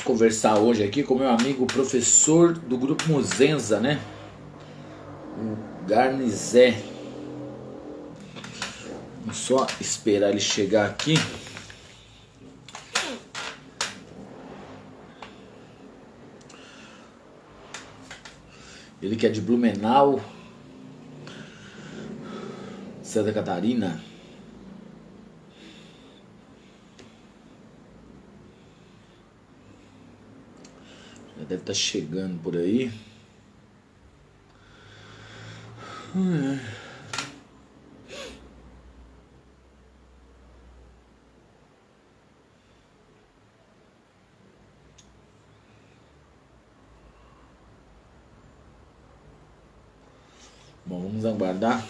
conversar hoje aqui com meu amigo professor do grupo Muzenza, né? O Garnizé. Vamos só esperar ele chegar aqui. Ele que é de Blumenau, Santa Catarina. Já deve estar chegando por aí. Bom, vamos aguardar.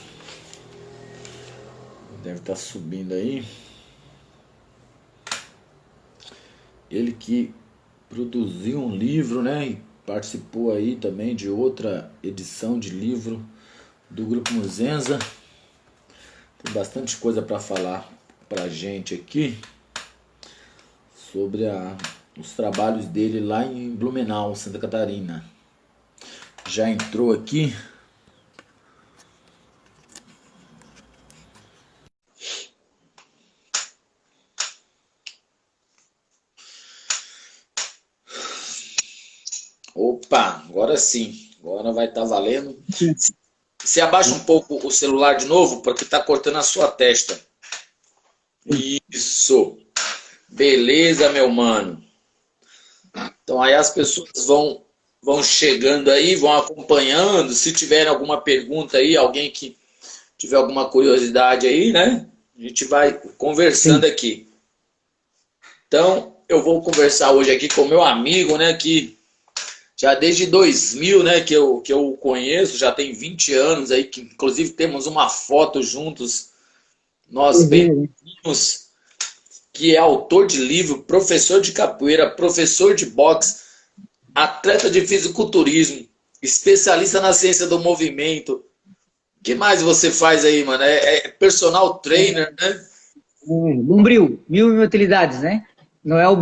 Deve estar subindo aí. Ele que produziu um livro, né? E participou aí também de outra edição de livro do Grupo Muzenza. Tem bastante coisa para falar pra gente aqui sobre os trabalhos dele lá em Blumenau, Santa Catarina. Já entrou aqui. Opa, agora sim. Agora vai estar valendo. Você abaixa um pouco o celular de novo, porque está cortando a sua testa. Isso. Beleza, meu mano. Então aí as pessoas vão chegando aí, vão acompanhando. Se tiver alguma pergunta aí, alguém que tiver alguma curiosidade aí, né? A gente vai conversando aqui. Então, eu vou conversar hoje aqui com meu amigo, né? Que já desde 2000, né, que eu conheço, já tem 20 anos aí, que inclusive temos uma foto juntos, nós bem vimos, que é autor de livro, professor de capoeira, professor de boxe, atleta de fisiculturismo, especialista na ciência do movimento. O que mais você faz aí, mano? É personal trainer, né? Bombril, mil e utilidades, né? Não é o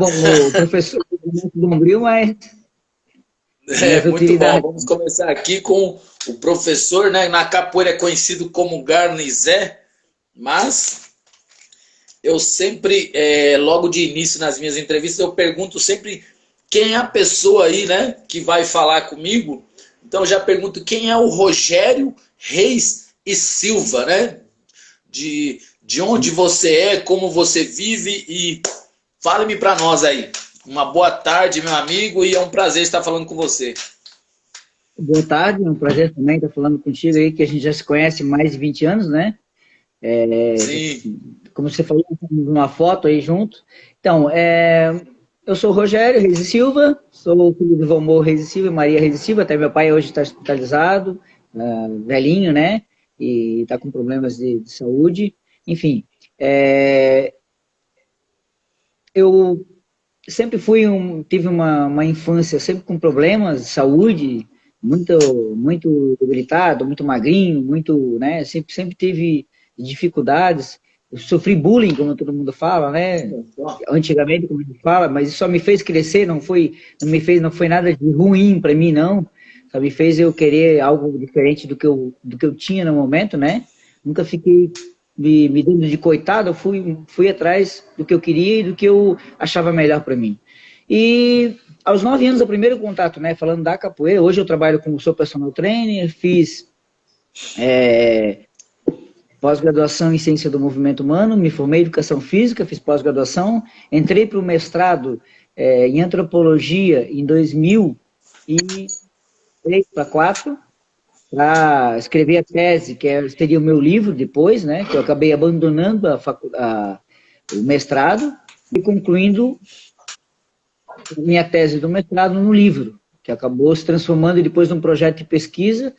professor do Bombril, mas É, minhas muito bom. utilidades. Vamos começar aqui com o professor, né? Na capoeira é conhecido como Garnizé, mas eu sempre, logo de início nas minhas entrevistas, eu pergunto sempre quem é a pessoa aí, né, que vai falar comigo. Então eu já pergunto quem é o Rogério Reis e Silva, né? De onde você é, como você vive e fale-me para nós aí. Uma boa tarde, meu amigo, e é um prazer estar falando com você. Boa tarde, é um prazer também estar falando contigo aí, que a gente já se conhece há mais de 20 anos, né? Sim, Como você falou, temos uma foto aí junto. Então, eu sou o Rogério Reis e Silva, sou o filho do Valmor Reis e Silva e Maria Reis e Silva, até meu pai hoje está hospitalizado, velhinho, né? E está com problemas de saúde. Enfim, eu sempre tive uma infância sempre com problemas de saúde, muito debilitado, muito magrinho, muito, né? Sempre tive dificuldades. Eu sofri bullying, como todo mundo fala, né? Antigamente, como a gente fala, mas isso só me fez crescer, não foi nada de ruim para mim, não. Só me fez eu querer algo diferente do que eu tinha no momento, né? Nunca fiquei me dando de coitado, eu fui atrás do que eu queria e do que eu achava melhor para mim. E aos 9 anos, o primeiro contato, né, falando da capoeira, hoje eu trabalho como sou personal trainer, fiz pós-graduação em ciência do movimento humano, me formei em educação física, fiz pós-graduação, entrei para o mestrado em antropologia em 2003 para 2004, para escrever a tese, seria o meu livro depois, né, que eu acabei abandonando o mestrado e concluindo minha tese do mestrado no livro, que acabou se transformando depois num projeto de pesquisa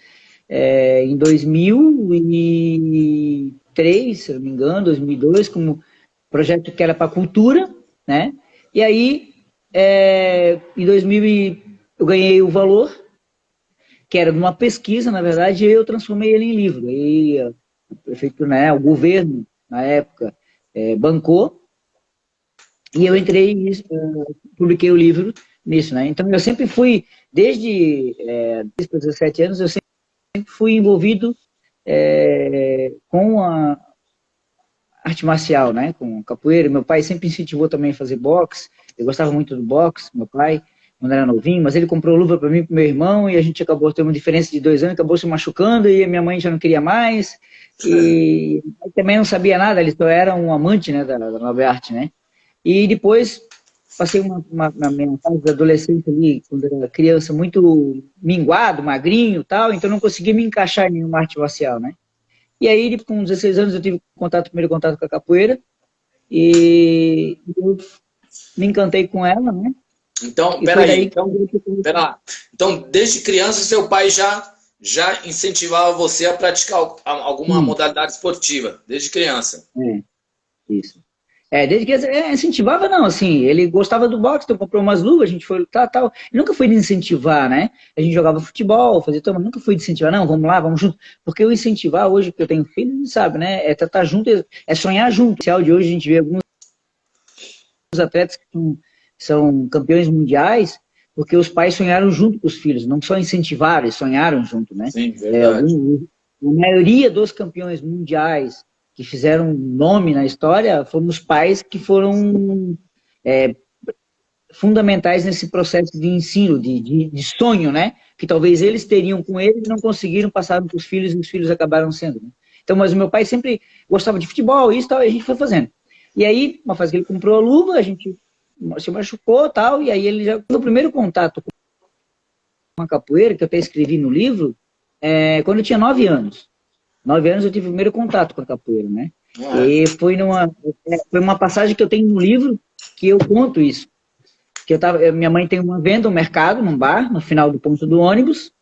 em 2003, se não me engano, 2002, como projeto que era para cultura, né? E aí, em 2000 eu ganhei o valor, que era de uma pesquisa, na verdade, e eu transformei ele em livro. E a prefeitura, né, o governo, na época, bancou, e eu entrei e publiquei o livro nisso, né? Então eu sempre fui, desde os 17 anos, eu sempre fui envolvido com a arte marcial, né? Com capoeira. Meu pai sempre incentivou também a fazer boxe. Eu gostava muito do boxe, meu pai, quando era novinho, mas ele comprou luva para mim e para meu irmão e a gente acabou tendo uma diferença de 2 anos, acabou se machucando e a minha mãe já não queria mais. E eu também não sabia nada, ele só era um amante, né, da nova arte, né? E depois passei na minha fase de adolescente ali, quando era criança, muito minguado, magrinho e tal, então não conseguia me encaixar em nenhuma arte marcial, né? E aí, com 16 anos, eu tive primeiro contato com a capoeira e eu me encantei com ela, né? Então, E foi daí peraí. Pera lá. Então, desde criança, seu pai já incentivava você a praticar alguma modalidade esportiva, desde criança. Isso. Desde que incentivava, não, assim, ele gostava do boxe, então comprou umas luvas, a gente foi lutar tal. E nunca foi de incentivar, né? A gente jogava futebol, fazia tudo, mas nunca foi de incentivar, não, vamos lá, vamos junto. Porque o incentivar, hoje que eu tenho filho, sabe, né? É tratar junto, é sonhar junto. O social de hoje a gente vê alguns atletas que são campeões mundiais, porque os pais sonharam junto com os filhos, não só incentivaram, eles sonharam junto, né? Sim, verdade. A maioria dos campeões mundiais que fizeram nome na história foram os pais que foram fundamentais nesse processo de ensino, de sonho, né? Que talvez eles teriam com eles e não conseguiram passar para os filhos e os filhos acabaram sendo. Né? Então, mas o meu pai sempre gostava de futebol, isso e tal, e a gente foi fazendo. E aí, uma fase que ele comprou a luva, a gente se machucou e tal, e aí ele já... O primeiro contato com a capoeira, que eu até escrevi no livro, quando eu tinha 9 anos. 9 anos eu tive o primeiro contato com a capoeira, né? E foi uma passagem que eu tenho no livro que eu conto isso. Que minha mãe tem uma venda, um mercado, num bar, no final do ponto do ônibus,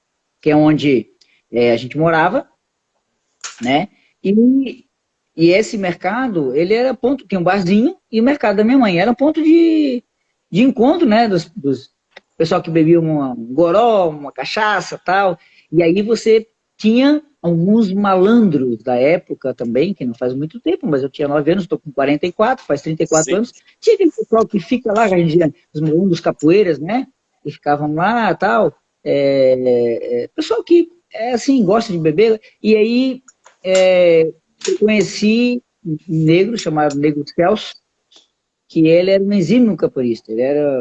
que é onde a gente morava, né? E esse mercado, ele era ponto, tem um barzinho, e o mercado da minha mãe era um ponto de encontro, né? Dos pessoal que bebia um goró, uma cachaça tal. E aí você tinha alguns malandros da época também, que não faz muito tempo, mas eu tinha 9 anos, estou com 44, faz 34 anos. Tinha aquele pessoal que fica lá, os malandros dos capoeiras, né? Que ficavam lá tal. Pessoal que, assim, gosta de beber. E aí eu conheci um negro chamado Negro Celso, que ele era um exímio capoeirista. Ele era...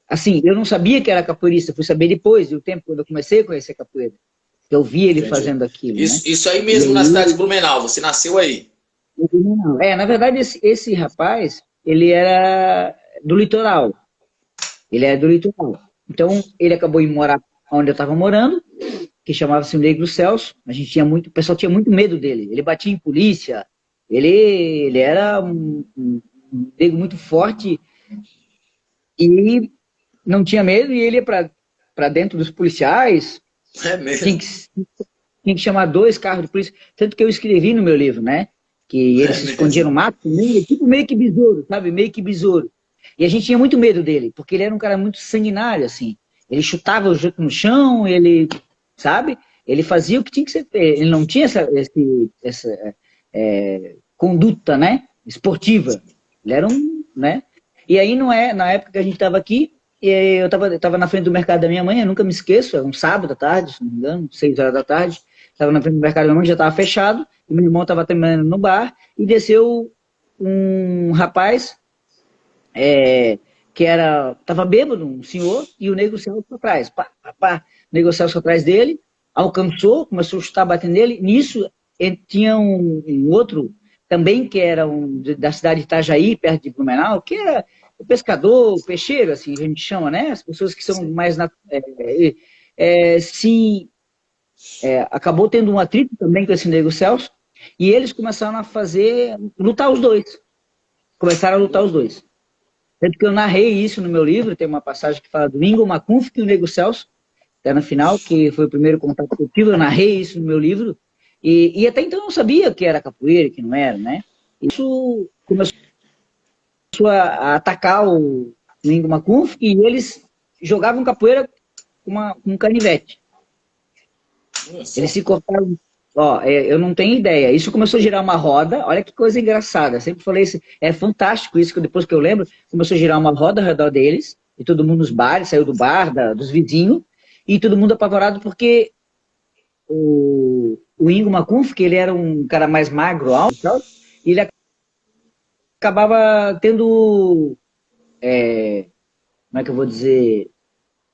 Assim, eu não sabia que era capoeirista, fui saber depois do tempo, quando eu comecei a conhecer capoeira. Eu vi ele fazendo aquilo. Isso aí mesmo, na cidade de Blumenau, você nasceu aí? Na verdade, esse rapaz, ele era do litoral. Ele era do litoral. Então, ele acabou de morar onde eu estava morando, que chamava-se o Negro Celso. O pessoal tinha muito medo dele. Ele batia em polícia. Ele era um negro muito forte e não tinha medo, e ele ia para dentro dos policiais. É mesmo? Tinha que chamar 2 carros de polícia. Tanto que eu escrevi no meu livro, né? Que ele se escondia no mato, tipo meio que besouro, sabe? Meio que besouro. E a gente tinha muito medo dele, porque ele era um cara muito sanguinário, assim. Ele chutava o jeito no chão, ele, sabe? Ele fazia o que tinha que ser feito. Ele não tinha essa conduta, né? Esportiva. Ele era né? E aí, na época que a gente estava aqui, eu estava na frente do mercado da minha mãe, eu nunca me esqueço, era um sábado à tarde, se não me engano, 6 horas da tarde, estava na frente do mercado da minha mãe, já estava fechado, e meu irmão estava trabalhando no bar, e desceu um rapaz, que estava bêbado, um senhor, e o Negro Celso atrás. O Negro Celso atrás dele, alcançou, começou a chutar, batendo nele, nisso tinha um outro, também que era da cidade de Itajaí, perto de Blumenau, que era o pescador, o peixeiro, assim, a gente chama, né? As pessoas que são mais... acabou tendo um atrito também com esse Negro Celso, e eles começaram a lutar os dois. Começaram a lutar os dois. Tanto que eu narrei isso no meu livro, tem uma passagem que fala do Ingo Macunf e o Negro Celso, até no final, que foi o primeiro contato que eu tive, eu narrei isso no meu livro, e até então eu não sabia que era capoeira, que não era, né? Isso começou a atacar o Ingo Macunf, e eles jogavam capoeira com um canivete. Eles se cortaram. Eu não tenho ideia. Isso começou a girar uma roda. Olha que coisa engraçada. Eu sempre falei isso. É fantástico isso, que depois que eu lembro, começou a girar uma roda ao redor deles. e todo mundo nos bares, saiu do bar, dos vizinhos, e todo mundo apavorado porque o Ingo Macunf, que ele era um cara mais magro, alto, e tal, e ele acabava tendo, como é que eu vou dizer,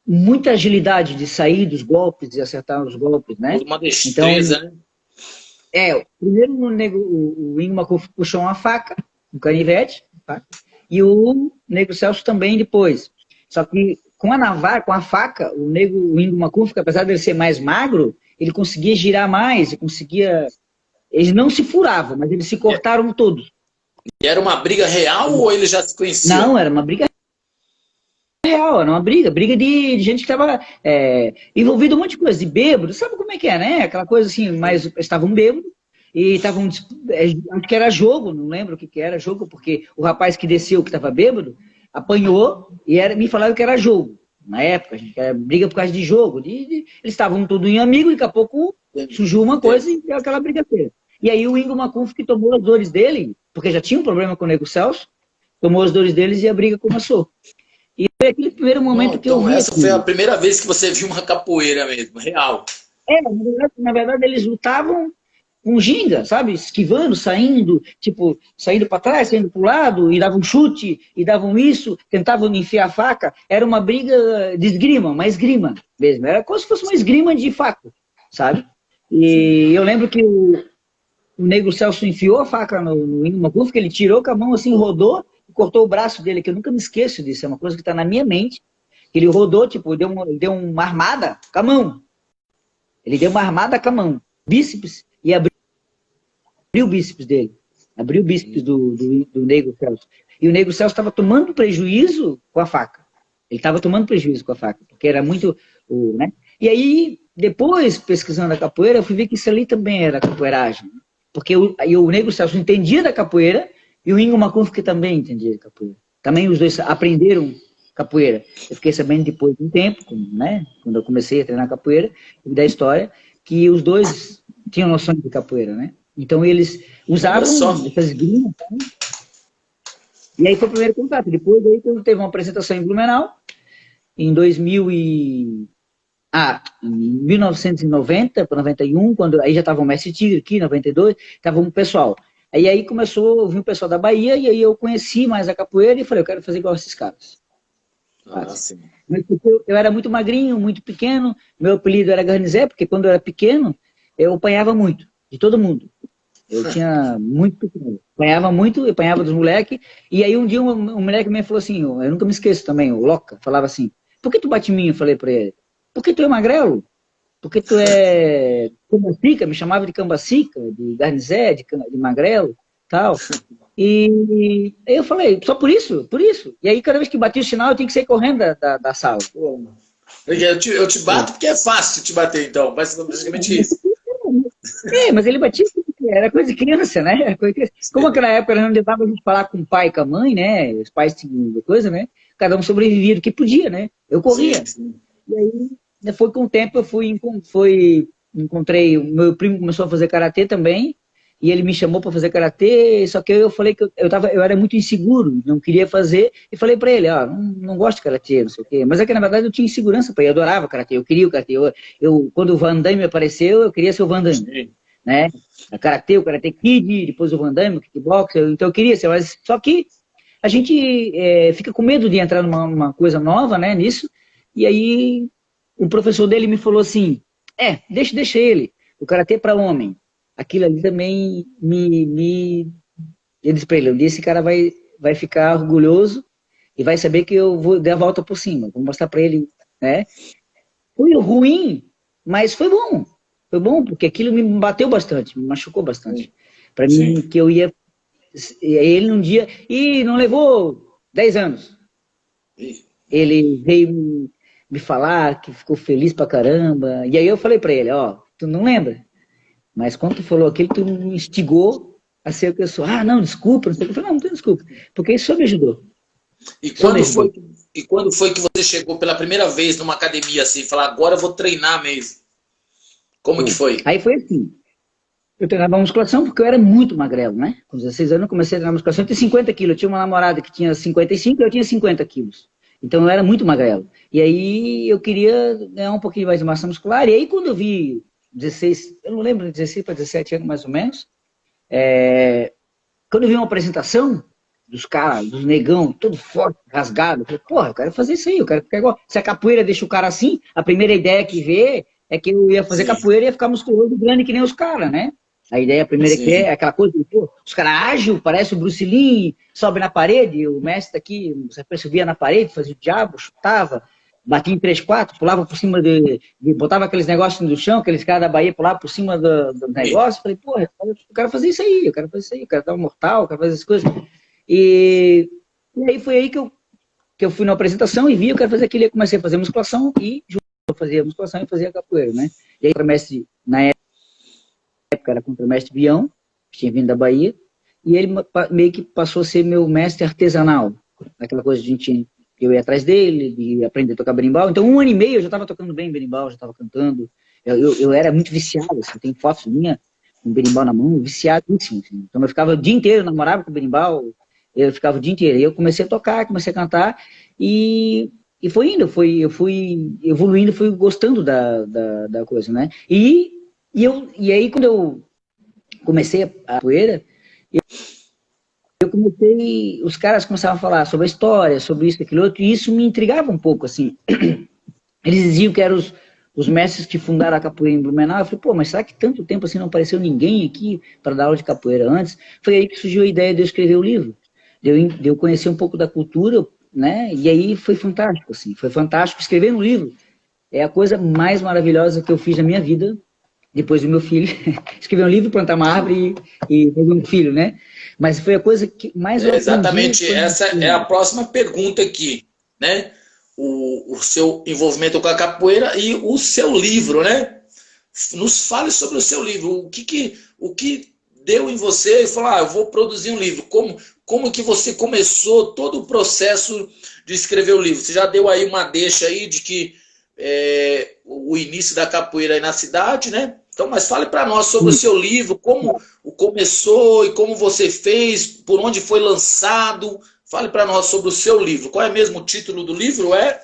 muita agilidade de sair dos golpes e acertar os golpes, né? Uma destreza, então, né? Primeiro o Ingo Macunf puxou uma faca, um canivete, tá? E o Negro Celso também depois. Só que com a navalha, com a faca, o Ingo Macunf, apesar de ele ser mais magro, ele conseguia girar mais, ele conseguia... Eles não se furavam, mas eles se cortaram todos. E era uma briga real ou eles já se conheciam? Não, era uma briga real, era uma briga de gente que estava envolvida em um monte de coisa, de bêbado, sabe como é que é, né? Aquela coisa assim, mas estavam bêbados e estavam, acho que era jogo, não lembro o que era jogo, porque o rapaz que desceu, que estava bêbado, apanhou e me falaram que era jogo. Na época, a gente era briga por causa de jogo, eles estavam todos em amigos e daqui a pouco surgiu uma coisa e deu aquela brigadeira. E aí o Ingo Macunf, que tomou as dores dele, porque já tinha um problema com o Nego Celso, tomou as dores deles e a briga começou. E foi aquele primeiro momento que eu vi. Essa foi a primeira vez que você viu uma capoeira mesmo, real. Na verdade eles lutavam com ginga, sabe? Esquivando, saindo, tipo, saindo para trás, saindo para o lado, e davam chute, e davam isso, tentavam enfiar a faca. Era uma briga de esgrima, uma esgrima mesmo. Era como se fosse uma esgrima de faca, sabe? E eu lembro que o Negro Celso enfiou a faca no Ingo Macunf, que ele tirou com a mão assim, rodou, e cortou o braço dele, que eu nunca me esqueço disso, é uma coisa que está na minha mente. Ele rodou, tipo, deu uma armada com a mão. Ele deu uma armada com a mão, bíceps, e abriu o bíceps dele. Abriu o bíceps do Negro Celso. E o Negro Celso estava tomando prejuízo com a faca. Ele estava tomando prejuízo com a faca, porque era muito... né? E aí, depois, pesquisando a capoeira, eu fui ver que isso ali também era capoeiragem. Porque o Negro Celso entendia da capoeira e o Ingo Macunf que também entendia da capoeira. Também os dois aprenderam capoeira. Eu fiquei sabendo depois de um tempo, né, quando eu comecei a treinar capoeira, da história, que os dois tinham noção de capoeira, né? Então eles usavam essas grimas, né? E aí foi o primeiro contato. Depois aí quando teve uma apresentação em Blumenau, em 1990 para 91, quando aí já estava o Mestre Tigre aqui, 92, estava um pessoal. Aí começou a vir o pessoal da Bahia, e aí eu conheci mais a capoeira e falei, eu quero fazer igual esses caras. Sim. Mas eu era muito magrinho, muito pequeno, meu apelido era Garnizé, porque quando eu era pequeno, eu apanhava muito, de todo mundo. Eu tinha muito pequeno, apanhava muito, eu apanhava dos moleques, e aí um dia um moleque me falou assim, eu nunca me esqueço também, o Loca, falava assim, por que tu bate em mim? Eu falei pra ele, porque tu é magrelo, porque tu é cambacica, me chamava de cambacica, de garnizé, de magrelo, tal. E eu falei, só por isso, por isso. E aí cada vez que batia o sinal eu tinha que sair correndo da sala. Eu te bato porque é fácil te bater, então, basicamente isso. Mas ele batia, era coisa de criança, né? Como naquela época não dava a gente falar com o pai e com a mãe, né? Os pais tinham coisa, né? Cada um sobrevivia do que podia, né? Eu corria. Sim. E aí, foi com o tempo, eu encontrei, o meu primo começou a fazer karatê também, e ele me chamou para fazer karatê, só que eu falei que eu era muito inseguro, não queria fazer, e falei para ele, não gosto de karatê, não sei o quê, mas é que na verdade eu tinha insegurança para ele, eu adorava karatê, eu queria o karatê, quando o Van Damme apareceu, eu queria ser o Van Damme, né? O Karate Kid, depois o Van Damme, o kickbox, então eu queria ser, mas só que a gente fica com medo de entrar numa coisa nova, né, nisso, e aí o professor dele me falou assim, deixa ele, o karatê para homem. Aquilo ali também eu disse para ele, esse cara vai ficar orgulhoso e vai saber que eu vou dar a volta por cima, vou mostrar para ele, né? Foi ruim, mas foi bom. Foi bom, porque aquilo me bateu bastante, me machucou bastante. Para mim, que eu ia... Ele num dia... E não levou 10 anos. Ele veio me falar que ficou feliz pra caramba. E aí eu falei pra ele, tu não lembra? Mas quando tu falou aquilo, tu me instigou a ser o que eu sou. Não, desculpa. Não sei o que. Eu falei, não tem desculpa. Porque isso só me ajudou. E quando foi que você chegou pela primeira vez numa academia assim, falar, agora eu vou treinar mesmo? Como que foi? Aí foi assim. Eu treinava musculação porque eu era muito magrelo, né? Com 16 anos eu comecei a treinar musculação. Eu tinha 50 quilos. Eu tinha uma namorada que tinha 55 e eu tinha 50 quilos. Então eu era muito magrelo. E aí eu queria ganhar um pouquinho mais de massa muscular. E aí quando eu vi 16, eu não lembro, 16 para 17 anos mais ou menos, quando eu vi uma apresentação dos caras, dos negão, todo forte, rasgado, eu falei, porra, eu quero fazer isso aí, eu quero ficar igual. Se a capoeira deixa o cara assim, a primeira ideia que vê é que eu ia fazer Sim, capoeira e ia ficar musculoso e grande que nem os caras, né? A ideia primeira que é sim. aquela coisa, pô, os caras ágil, parece o Bruce Lee, sobe na parede, o mestre aqui, você subia na parede, fazia o diabo, chutava, batia em 3-4, pulava por cima botava aqueles negócios no chão, aqueles caras da Bahia pulavam por cima do negócio, falei, pô, eu quero fazer isso aí, eu quero fazer isso aí, eu quero dar um mortal, eu quero fazer essas coisas. E, e aí foi aí que eu fui na apresentação e vi, eu quero fazer aquilo, eu comecei a fazer musculação e junto eu fazia musculação e fazia capoeira, né? E aí o mestre, na época era contra o mestre Bião, que tinha vindo da Bahia, e ele meio que passou a ser meu mestre artesanal, aquela coisa de gente, eu ia atrás dele, de aprender a tocar berimbau. Então, 1 ano e meio eu já estava tocando bem berimbau, já estava cantando. Eu era muito viciado, assim, tem fotos minha com berimbau na mão, viciadíssimo. Assim. Então, eu ficava o dia inteiro, namorava com berimbau, eu ficava o dia inteiro. E eu comecei a tocar, comecei a cantar, e foi indo, eu fui evoluindo, fui gostando da coisa, né? E aí, quando eu comecei a poeira, eu comecei, os caras começavam a falar sobre a história, sobre isso, aquilo outro, e isso me intrigava um pouco, assim. Eles diziam que eram os mestres que fundaram a capoeira em Blumenau. Eu falei, pô, mas será que tanto tempo assim não apareceu ninguém aqui para dar aula de capoeira antes? Foi aí que surgiu a ideia de eu escrever o livro, de eu conhecer um pouco da cultura, né? E aí foi fantástico, assim, foi fantástico. Escrever um livro é a coisa mais maravilhosa que eu fiz na minha vida, depois do meu filho. Escrever um livro, plantar uma árvore e ter um filho, né? Mas foi a coisa que mais eu aprendi. Exatamente, essa é a próxima pergunta aqui, né? O seu envolvimento com a capoeira e o seu livro, né? Nos fale sobre o seu livro. O que deu em você e falou, eu vou produzir um livro. Como que você começou todo o processo de escrever o livro? Você já deu aí uma deixa aí de que o início da capoeira aí na cidade, né? Então, mas fale para nós sobre o seu livro, como começou e como você fez, por onde foi lançado. Fale para nós sobre o seu livro. Qual é mesmo o título do livro? É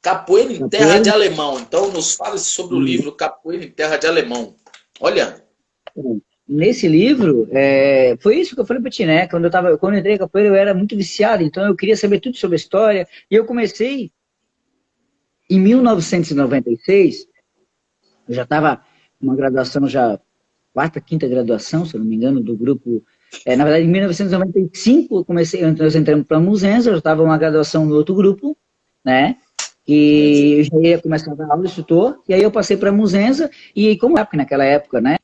Capoeira em Terra de Alemão. Então, nos fale sobre o livro Capoeira em Terra de Alemão. Olha. Nesse livro, foi isso que eu falei para ti, né? Quando eu entrei em capoeira, eu era muito viciado, então eu queria saber tudo sobre a história. E eu comecei em 1996, eu já estava uma graduação, já quarta, quinta graduação, se eu não me engano, do grupo. Na verdade, em 1995, nós entramos para a Muzenza, eu já estava uma graduação no outro grupo, né? E eu já ia começar a dar aula de instrutor, e aí eu passei para a Muzenza, e como naquela época, né?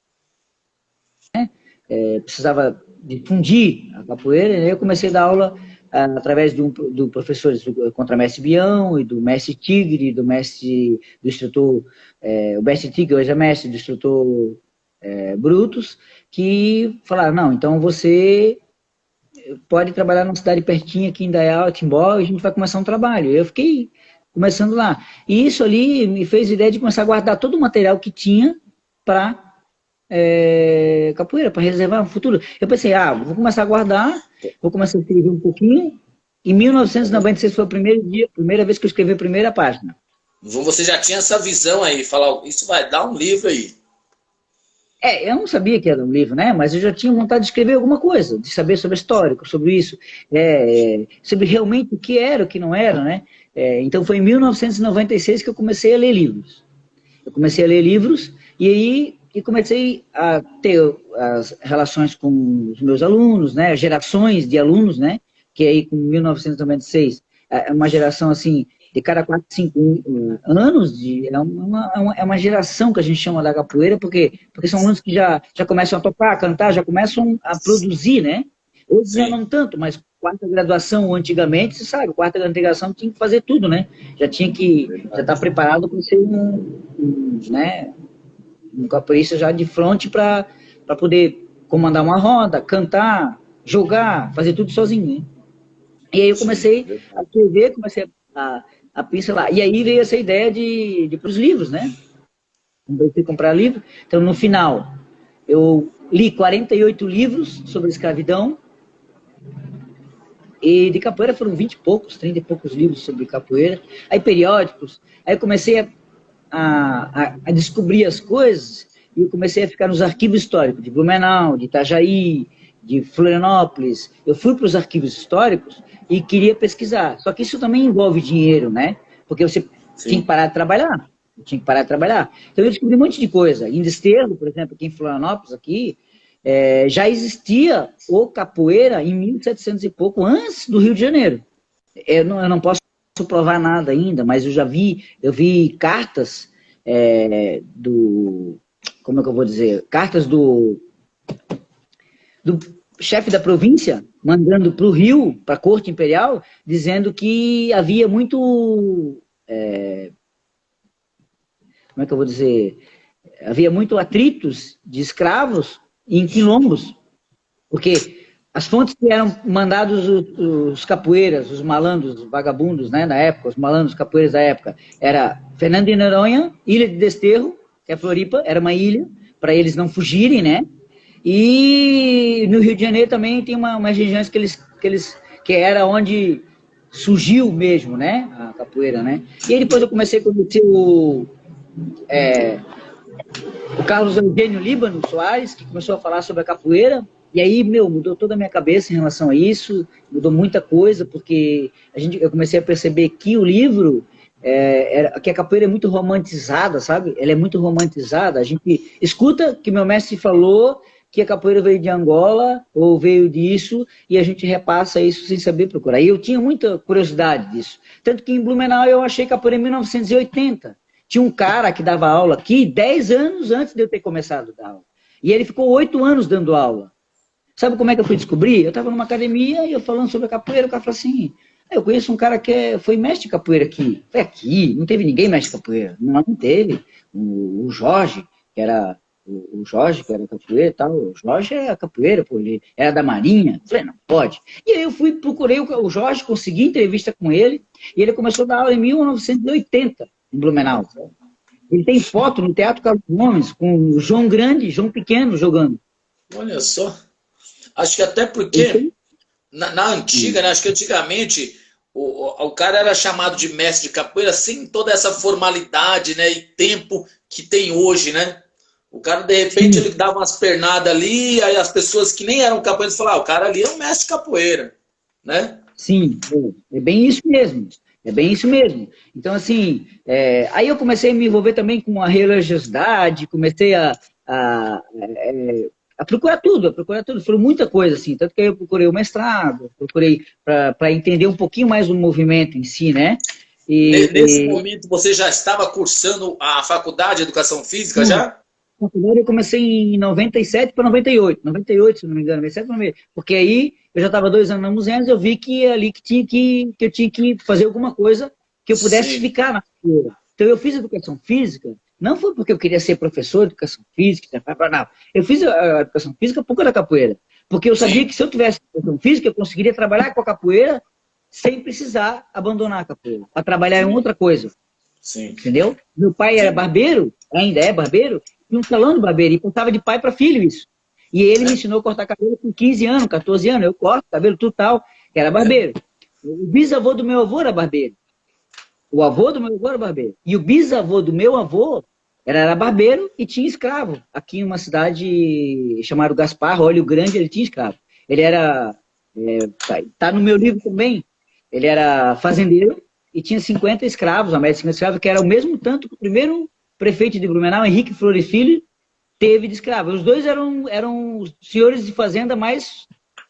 Precisava difundir a capoeira, e aí eu comecei a dar aula através do professor do contramestre Bião e do mestre Tigre, do instrutor, o mestre Tigre hoje é mestre, do instrutor Brutus, que falaram, não, então você pode trabalhar numa cidade pertinho aqui em Indaial, Timbó, e a gente vai começar um trabalho. Eu fiquei começando lá. E isso ali me fez a ideia de começar a guardar todo o material que tinha para capoeira, para reservar no futuro. Eu pensei, vou começar a guardar, vou começar a escrever um pouquinho. Em 1996 foi a primeira vez que eu escrevi a primeira página. Você já tinha essa visão aí, falar, isso vai dar um livro aí. Eu não sabia que era um livro, né? Mas eu já tinha vontade de escrever alguma coisa, de saber sobre a história, sobre isso, sobre realmente o que era, o que não era, né? Então foi em 1996 que eu comecei a ler livros. Eu comecei a ler livros e aí comecei a ter as relações com os meus alunos, né? Gerações de alunos, né? Que aí com 1996 é uma geração assim de cada 4, 5 anos, é uma geração que a gente chama da capoeira, porque são alunos que já começam a tocar, a cantar, já começam a produzir, né? Hoje já não tanto, mas quarta graduação, antigamente, você sabe, quarta graduação tinha que fazer tudo, né? Já estar preparado para ser né, um capoeirista já de frente para poder comandar uma roda, cantar, jogar, fazer tudo sozinho, né? E aí eu comecei a escrever, comecei a pincelar. E aí veio essa ideia de para os livros, né? Comecei a comprar livro. Então, no final, eu li 48 livros sobre escravidão E de capoeira foram 20 e poucos, 30 e poucos livros sobre capoeira. Aí periódicos. Aí eu comecei a descobrir as coisas e eu comecei a ficar nos arquivos históricos de Blumenau, de Itajaí, de Florianópolis. Eu fui para os arquivos históricos e queria pesquisar. Só que isso também envolve dinheiro, né? Porque você tinha que parar de trabalhar. Eu tinha que parar de trabalhar. Então eu descobri um monte de coisa. Em Desterro, por exemplo, aqui em Florianópolis, aqui, já existia o capoeira em 1700 e pouco, antes do Rio de Janeiro. Eu não posso provar nada ainda, mas eu vi cartas como é que eu vou dizer? Cartas do chefe da província, mandando para o Rio, para a corte imperial, dizendo que havia muito... como é que eu vou dizer? Havia muito atritos de escravos em quilombos, porque as fontes que eram mandados os capoeiras, os malandros, os vagabundos, né, na época, os malandros capoeiras da época, era Fernando de Noronha, Ilha de Desterro, que é Floripa, era uma ilha, para eles não fugirem, né? E no Rio de Janeiro também tem umas regiões que era onde surgiu mesmo, né, a capoeira, né? E aí depois eu comecei a conhecer o Carlos Eugênio Líbano Soares, que começou a falar sobre a capoeira, e aí, mudou toda a minha cabeça em relação a isso, mudou muita coisa, porque eu comecei a perceber que o livro, que a capoeira é muito romantizada, sabe? Ela é muito romantizada. A gente escuta que meu mestre falou que a capoeira veio de Angola, ou veio disso, e a gente repassa isso sem saber procurar. E eu tinha muita curiosidade disso. Tanto que em Blumenau eu achei capoeira em 1980. Tinha um cara que dava aula aqui 10 anos antes de eu ter começado a dar aula. E ele ficou 8 anos dando aula. Sabe como é que eu fui descobrir? Eu estava numa academia e eu falando sobre a capoeira, o cara falou assim, eu conheço um cara que foi mestre de capoeira aqui. Foi aqui, não teve ninguém mestre de capoeira. Não teve. O Jorge, que era capoeira e tal. O Jorge é capoeira, pô, ele era da Marinha. Eu falei, não, pode. E aí eu procurei o Jorge, consegui entrevista com ele, e ele começou a dar aula em 1980, em Blumenau. Ele tem foto no Teatro Carlos Gomes, com o João Grande e João Pequeno jogando. Olha só. Acho que até porque, na antiga, né, acho que antigamente, o cara era chamado de mestre de capoeira sem toda essa formalidade, né, e tempo que tem hoje, né? O cara, de repente, ele dava umas pernadas ali, aí as pessoas que nem eram capoeiras falavam, o cara ali é um mestre de capoeira, né? Sim, é bem isso mesmo. É bem isso mesmo. Então, assim, aí eu comecei a me envolver também com a religiosidade, comecei a procurar tudo, Foi muita coisa, assim. Tanto que eu procurei o mestrado, procurei para entender um pouquinho mais o movimento em si, né? Nesse momento, você já estava cursando a faculdade de Educação Física, já? Eu comecei em 97 para 98. 98, se não me engano, 97 para 98. Porque aí eu já estava 2 anos na Museus, eu vi que ali que eu tinha que fazer alguma coisa que eu pudesse ficar na capoeira. Então eu fiz Educação Física, não foi porque eu queria ser professor de Educação Física, não. Eu fiz a Educação Física por causa da capoeira. Porque eu sabia que se eu tivesse Educação Física, eu conseguiria trabalhar com a capoeira sem precisar abandonar a capoeira, para trabalhar em outra coisa. Sim. Entendeu? Meu pai era barbeiro, ainda é barbeiro, e um salão de barbeiro, e passava de pai para filho isso. E ele me ensinou a cortar cabelo com 15 anos, 14 anos, eu corto cabelo tudo tal, era barbeiro. O bisavô do meu avô era barbeiro. O avô do meu avô era barbeiro. E o bisavô do meu avô era barbeiro e tinha escravo. Aqui em uma cidade chamada Gaspar, Olho Grande, ele tinha escravo. Ele era, tá no meu livro também, ele era fazendeiro e tinha 50 escravos, a média de 50 escravos, que era o mesmo tanto que o primeiro prefeito de Blumenau, Henrique Flores Filho, teve de escravo. Os dois eram senhores de fazenda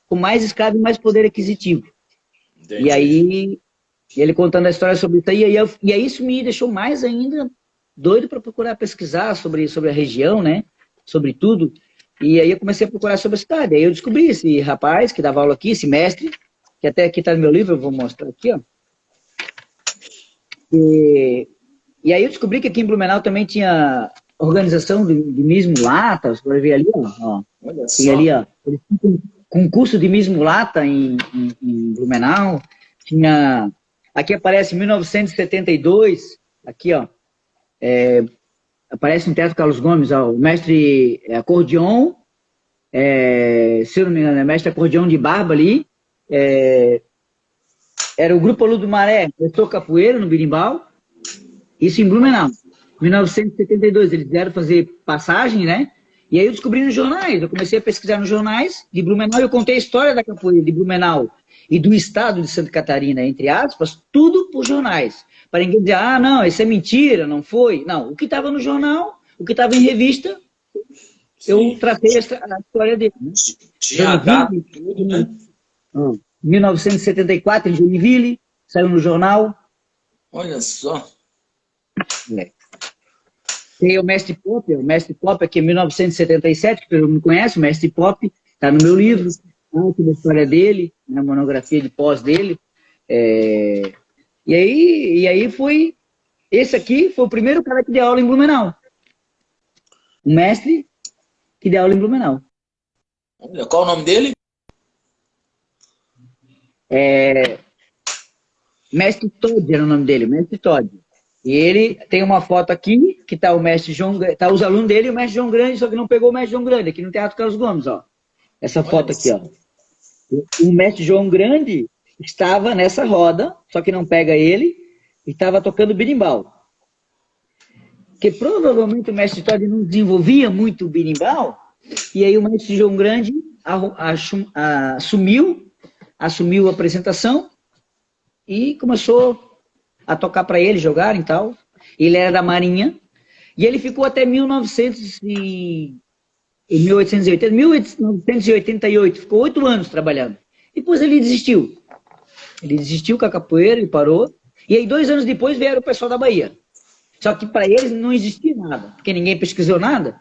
com mais escravo e mais poder aquisitivo. Entendi. E aí, ele contando a história sobre isso aí, e aí isso me deixou mais ainda doido para procurar pesquisar sobre a região, né? Sobre tudo. E aí eu comecei a procurar sobre a cidade. Aí eu descobri esse rapaz que dava aula aqui, esse mestre, que até aqui está no meu livro, eu vou mostrar aqui, ó. E aí eu descobri que aqui em Blumenau também tinha organização de Miss Mulata, você vai ver ali, ó. Olha só. E ali, ó, concurso de Miss Mulata em Blumenau. Tinha, aqui aparece 1972, aqui, ó, aparece no Teatro Carlos Gomes, ó, o mestre acordeon, se eu não me engano, é mestre acordeon de barba ali, Era o Grupo Alô do Maré, começou capoeira no Birimbau, isso em Blumenau. Em 1972, eles vieram fazer passagem, né? E aí eu descobri nos jornais, eu comecei a pesquisar nos jornais de Blumenau e eu contei a história da capoeira de Blumenau e do estado de Santa Catarina, entre aspas, tudo por jornais. Para ninguém dizer, ah, não, isso é mentira, não foi. Não, o que estava no jornal, o que estava em revista, eu Sim. tratei a história dele. Né? Tinha data Joinville, e tudo, né? 1974, em Joinville, saiu no jornal. Olha só. É. Tem o Mestre Pop aqui em 1977, que todo mundo conhece, o Mestre Pop, está no meu livro, da história dele, na monografia de pós dele. É, e aí foi, esse aqui foi o primeiro cara que deu aula em Blumenau. O mestre que deu aula em Blumenau. Olha, qual o nome dele? Mestre Todd era o nome dele, Mestre Todd. E ele tem uma foto aqui, que tá o mestre João, tá os alunos dele e o mestre João Grande, só que não pegou o mestre João Grande, aqui no Teatro Carlos Gomes, ó. Essa Olha foto aqui, ó. O mestre João Grande estava nessa roda, só que não pega ele, e estava tocando berimbau. Que provavelmente o mestre Todd não desenvolvia muito o berimbau, e aí o mestre João Grande assumiu a apresentação e começou a tocar para ele, jogar e tal. Ele era da Marinha, e ele ficou até 1888, ficou 8 anos trabalhando. Depois ele desistiu. Ele desistiu com a capoeira, ele parou. E aí 2 anos depois vieram o pessoal da Bahia. Só que para eles não existia nada, porque ninguém pesquisou nada.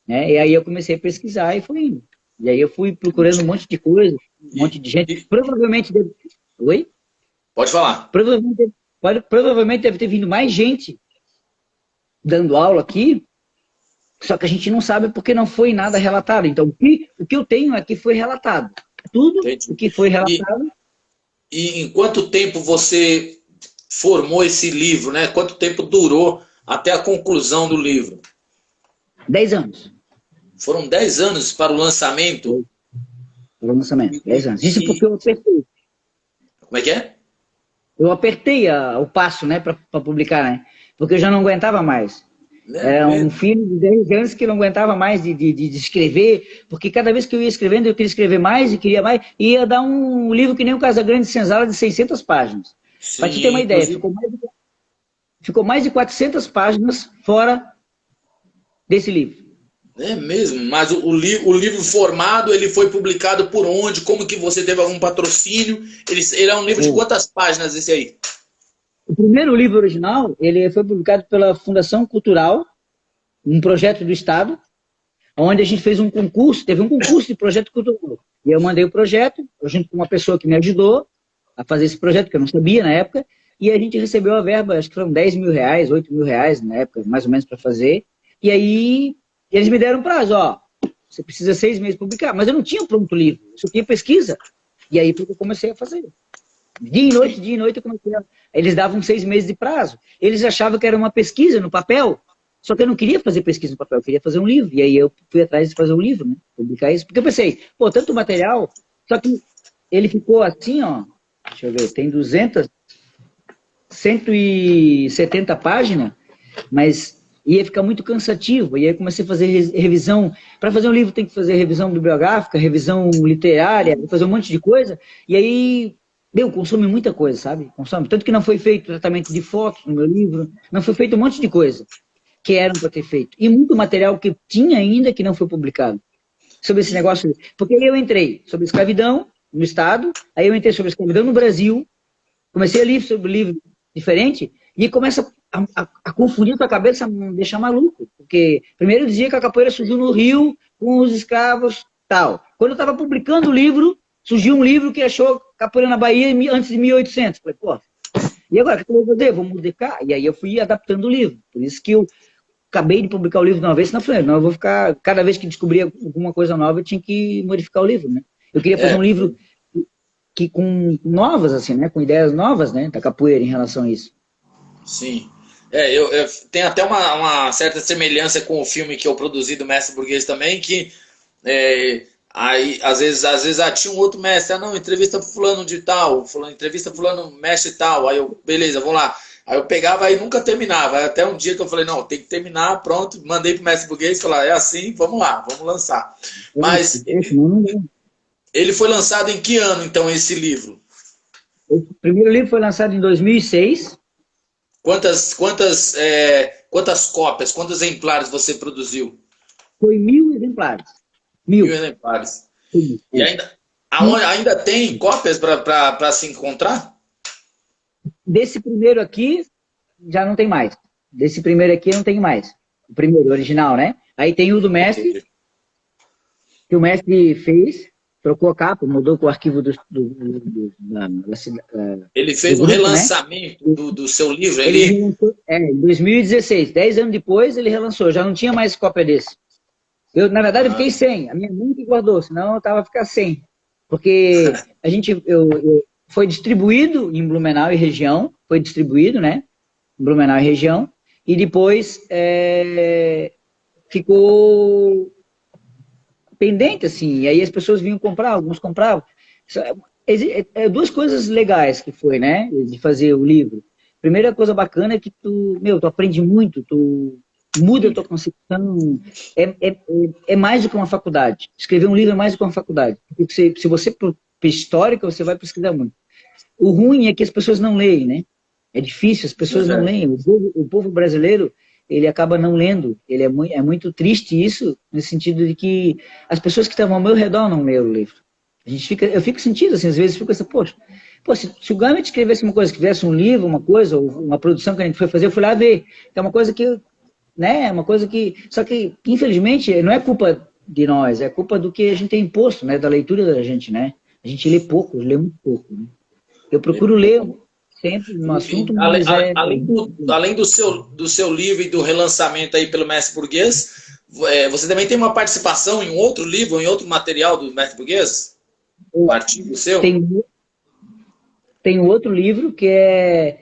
Né? E aí eu comecei a pesquisar e fui indo. E aí eu fui procurando um monte de coisa, um monte de gente. Provavelmente deve... Oi? Pode falar. Provavelmente deve ter vindo mais gente dando aula aqui, só que a gente não sabe porque não foi nada relatado. Então, o que eu tenho aqui foi relatado. Tudo Entendi. o que foi relatado. E em quanto tempo você formou esse livro, né? Quanto tempo durou até a conclusão do livro? 10 anos. Foram 10 anos para o lançamento? Para o lançamento, 10 anos. Isso porque eu apertei. Como é que é? Eu apertei o passo, né, para publicar, né? Porque eu já não aguentava mais. Era um filho de 10 anos que não aguentava mais de escrever, porque cada vez que eu ia escrevendo, eu queria escrever mais e queria mais, e ia dar um livro que nem o Casagrande Senzala de 600 páginas. Para te ter uma ideia, ficou mais de 400 páginas fora desse livro. É mesmo? Mas o livro formado, ele foi publicado por onde? Como que você teve algum patrocínio? Ele é um livro de quantas páginas esse aí? O primeiro livro original, ele foi publicado pela Fundação Cultural, um projeto do Estado, onde a gente fez um concurso, teve um concurso de projeto cultural. E eu mandei o projeto, junto com uma pessoa que me ajudou a fazer esse projeto, que eu não sabia na época, e a gente recebeu a verba, acho que foram 10 mil reais, 8 mil reais na época, mais ou menos, para fazer. E aí, eles me deram um prazo, ó, você precisa 6 meses publicar, mas eu não tinha pronto o livro, eu só tinha pesquisa. E aí eu comecei a fazer. Dia e noite eu comecei a... Eles davam 6 meses de prazo. Eles achavam que era uma pesquisa no papel, só que eu não queria fazer pesquisa no papel, eu queria fazer um livro. E aí eu fui atrás de fazer um livro, né? Publicar isso. Porque eu pensei, pô, tanto material, só que ele ficou assim, ó, deixa eu ver, tem 170 páginas, mas ia ficar muito cansativo. E aí eu comecei a fazer revisão. Para fazer um livro tem que fazer revisão bibliográfica, revisão literária, fazer um monte de coisa. E aí, consome muita coisa, sabe? Consome. Tanto que não foi feito tratamento de fotos no meu livro, não foi feito um monte de coisa que eram para ter feito. E muito material que tinha ainda que não foi publicado. Sobre esse negócio. Porque aí eu entrei sobre escravidão no Estado, aí eu entrei sobre escravidão no Brasil, comecei a ler sobre livro diferente, e começa a confundir a tua cabeça, a me deixar maluco. Porque primeiro eu dizia que a capoeira surgiu no Rio, com os escravos, tal. Quando eu estava publicando o livro, surgiu um livro que achou capoeira na Bahia antes de 1800. Falei, pô, e agora, o que eu vou fazer? Vou modificar? E aí eu fui adaptando o livro. Por isso que eu acabei de publicar o livro de uma vez, senão eu falei, não, eu vou ficar, cada vez que descobria alguma coisa nova, eu tinha que modificar o livro, né? Eu queria fazer um livro que com novas, assim, né? Com ideias novas, né? Da capoeira em relação a isso. Sim. Eu tenho até uma certa semelhança com o filme que eu produzi do Mestre Burguês também, que Aí, às vezes tinha um outro mestre, não, entrevista fulano de tal, fulano, entrevista fulano mestre tal, aí eu, beleza, vamos lá. Aí eu pegava e nunca terminava. Aí até um dia que eu falei, não, tem que terminar, pronto, mandei pro mestre burguês, falar, é assim, vamos lá, vamos lançar. Mas ele foi lançado em que ano, então, esse livro? O primeiro livro foi lançado em 2006. Quantas cópias, quantos exemplares você produziu? Foi 1.000 exemplares. 1.000 exemplares. Sim. E ainda tem cópias para se encontrar? Desse primeiro aqui, já não tem mais. Desse primeiro aqui, não tem mais. O primeiro, o original, né? Aí tem o do mestre, que o mestre fez, trocou a capa, mudou com o arquivo ele fez um relançamento, né? do seu livro ali? Ele relançou, em 2016, 10 anos depois, ele relançou. Já não tinha mais cópia desse. Eu, na verdade, eu fiquei sem. A minha mãe que guardou, senão eu tava a ficar sem. Porque foi distribuído em Blumenau e região, foi distribuído, né? Em Blumenau e região, e depois ficou pendente, assim, e aí as pessoas vinham comprar, alguns compravam. Duas coisas legais que foi, né, de fazer o livro. Primeira coisa bacana é que tu aprende muito, tu muda a tua concepção, é mais do que uma faculdade. Escrever um livro é mais do que uma faculdade. Porque se você for histórica, você vai pesquisar muito. O ruim é que as pessoas não leem, né? É difícil, as pessoas não leem. O povo brasileiro, ele acaba não lendo. É muito triste isso, nesse sentido de que as pessoas que estavam ao meu redor não leram o livro. Eu fico sentindo, assim, às vezes, fico assim, poxa, se o Gambit escrevesse uma coisa, que tivesse um livro, uma coisa, ou uma produção que a gente foi fazer, eu fui lá ver. É uma coisa que, né, só que, infelizmente, não é culpa de nós, é culpa do que a gente tem imposto, né, da leitura da gente, né? A gente lê pouco, lê muito pouco, né? Eu procuro ler sempre um assunto, mas além do seu livro e do relançamento aí pelo Mestre Burguês, você também tem uma participação em outro livro, em outro material do Mestre Burguês? Um artigo seu? Tem outro livro que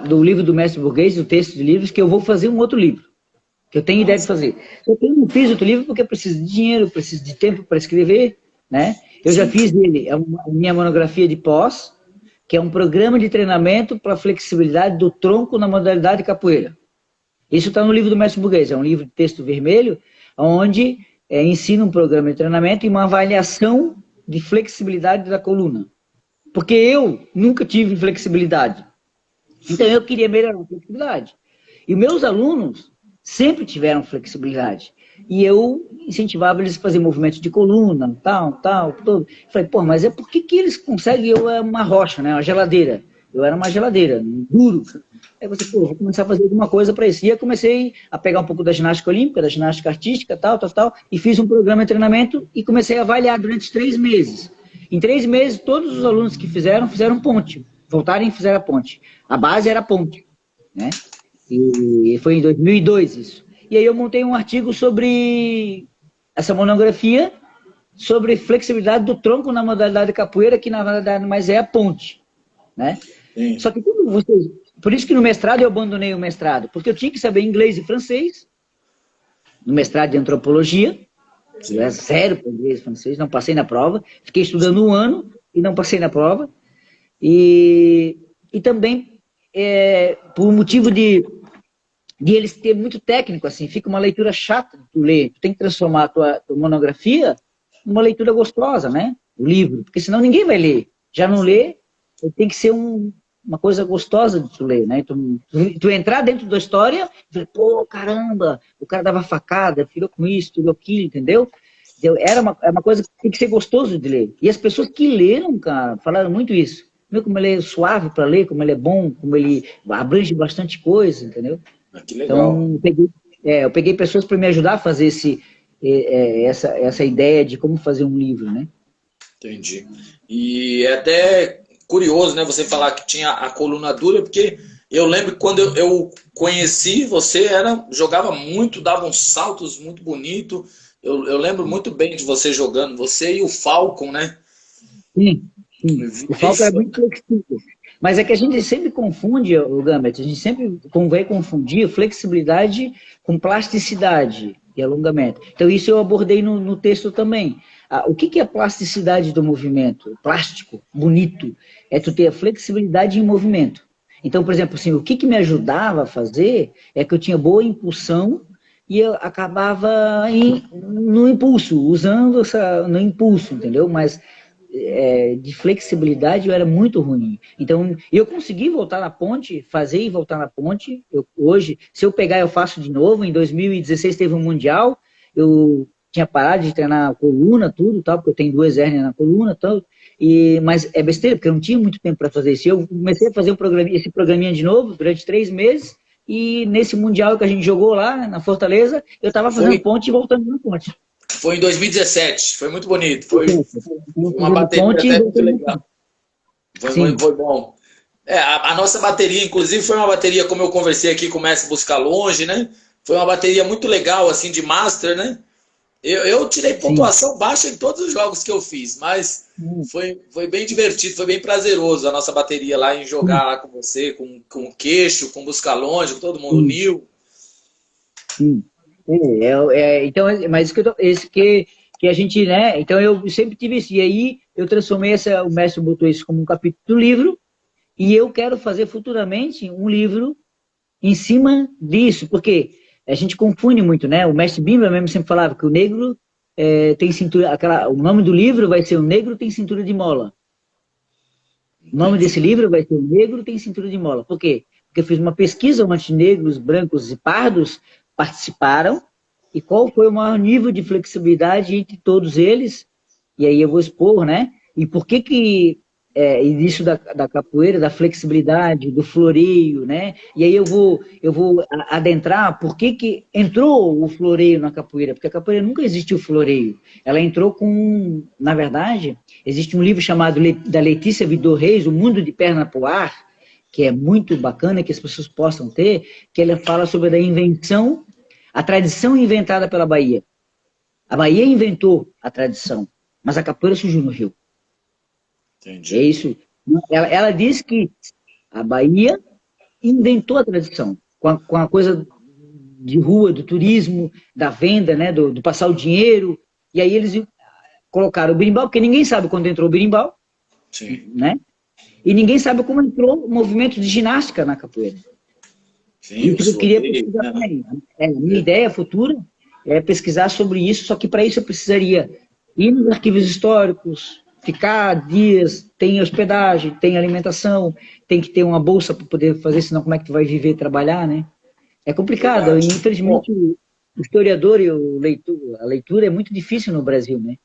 do livro do Mestre Burguês, do texto de livros, que eu vou fazer um outro livro, que eu tenho ideia de fazer. Eu não fiz outro livro porque eu preciso de dinheiro, preciso de tempo para escrever, né? Eu já fiz dele, a minha monografia de pós, que é um programa de treinamento para flexibilidade do tronco na modalidade capoeira. Isso está no livro do Mestre Burguês, é um livro de texto vermelho, onde ensina um programa de treinamento e uma avaliação de flexibilidade da coluna. Porque eu nunca tive flexibilidade. Então eu queria melhorar a flexibilidade. E meus alunos sempre tiveram flexibilidade. E eu incentivava eles a fazer movimentos de coluna, tal, todo. Falei, pô, mas por que eles conseguem? Eu era uma rocha, né? Uma geladeira. Eu era uma geladeira, duro. Aí você, pô, vou começar a fazer alguma coisa para isso. E eu comecei a pegar um pouco da ginástica olímpica, da ginástica artística, tal, e fiz um programa de treinamento e comecei a avaliar durante 3 meses. Em 3 meses, todos os alunos que fizeram ponte. Voltaram e fizeram a ponte. A base era a ponte, né? E foi em 2002 isso. E aí eu montei um artigo sobre essa monografia, sobre flexibilidade do tronco na modalidade capoeira, que na verdade mais é a ponte, né? Sim. Só que por isso que no mestrado eu abandonei o mestrado, porque eu tinha que saber inglês e francês, no mestrado de antropologia, eu era 0 para inglês e francês, não passei na prova, fiquei estudando 1 ano e não passei na prova, e também por motivo de eles ter muito técnico, assim, fica uma leitura chata de tu ler. Tu tem que transformar a tua monografia numa leitura gostosa, né? O livro, porque senão ninguém vai ler. Já não lê, tem que ser uma coisa gostosa de tu ler, né? Tu entrar dentro da história e falar, pô, caramba, o cara dava facada, tirou com isso, tirou aquilo, entendeu? É uma coisa que tem que ser gostoso de ler. E as pessoas que leram, cara, falaram muito isso. Viu como ele é suave para ler, como ele é bom, como ele abrange bastante coisa, entendeu? Que legal. Então, eu peguei pessoas para me ajudar a fazer essa ideia de como fazer um livro, né? Entendi. E é até curioso, né, você falar que tinha a coluna dura, porque eu lembro que quando eu conheci você, jogava muito, dava uns saltos muito bonitos. Eu lembro muito bem de você jogando, você e o Falcon, né? Sim. O Falcon é muito flexível. Mas é que a gente sempre confunde, o Gambit, a gente sempre vai confundir flexibilidade com plasticidade. e alongamento. Então, isso eu abordei no texto também. O que é a plasticidade do movimento? Plástico, bonito, é tu ter a flexibilidade em movimento. Então, por exemplo, assim, o que me ajudava a fazer é que eu tinha boa impulsão e eu acabava no impulso, usando no impulso, entendeu? Mas de flexibilidade eu era muito ruim. Então, eu consegui voltar na ponte, fazer e voltar na ponte. Hoje, se eu pegar, eu faço de novo. Em 2016 teve um Mundial, eu tinha parado de treinar a coluna, tudo, tal, porque eu tenho 2 hérnias na coluna, tal, mas é besteira, porque eu não tinha muito tempo para fazer isso. Eu comecei a fazer esse programinha de novo durante 3 meses, e nesse Mundial que a gente jogou lá na Fortaleza, eu estava fazendo ponte e voltando na ponte. Foi em 2017, foi muito bonito. Foi uma bateria até muito legal. Foi bom. A nossa bateria, inclusive, foi uma bateria, como eu conversei aqui com o Mestre Buscalonge, né? Foi uma bateria muito legal, assim, de Master, né? Eu tirei pontuação baixa em todos os jogos que eu fiz, mas foi bem divertido, foi bem prazeroso a nossa bateria lá em jogar lá com você, com o Queixo, com o Buscalonge, com todo mundo, o Nil. Sim. Então, mas isso que a gente, né? Então eu sempre tive isso. E aí eu transformei o mestre botou isso como um capítulo do livro, e eu quero fazer futuramente um livro em cima disso, porque a gente confunde muito, né? O mestre Bimba mesmo sempre falava que o negro tem cintura, o nome do livro vai ser O Negro Tem Cintura de Mola. O nome desse livro vai ser O Negro Tem Cintura de Mola. Por quê? Porque eu fiz uma pesquisa onde negros, brancos e pardos participaram, e qual foi o maior nível de flexibilidade entre todos eles, e aí eu vou expor, né? E por que isso da capoeira, da flexibilidade, do floreio, né? E aí eu vou adentrar por que entrou o floreio na capoeira, porque a capoeira nunca existiu floreio. Ela entrou na verdade, existe um livro chamado da Letícia Vidor Reis, O Mundo de Perna pro Ar, que é muito bacana, que as pessoas possam ter, que ela fala sobre a invenção, a tradição inventada pela Bahia. A Bahia inventou a tradição, mas a capoeira surgiu no Rio. Entendi. É isso. Ela diz que a Bahia inventou a tradição, com a coisa de rua, do turismo, da venda, né, do passar o dinheiro, e aí eles colocaram o berimbau, porque ninguém sabe quando entrou o berimbau, né? E ninguém sabe como entrou o movimento de ginástica na capoeira. Sim, isso que eu queria pesquisar também. A minha ideia futura é pesquisar sobre isso, só que para isso eu precisaria ir nos arquivos históricos, ficar dias, tem hospedagem, tem alimentação, tem que ter uma bolsa para poder fazer, senão como é que tu vai viver e trabalhar, né? É complicado. Verdade. Infelizmente, o historiador e a leitura é muito difícil no Brasil, né?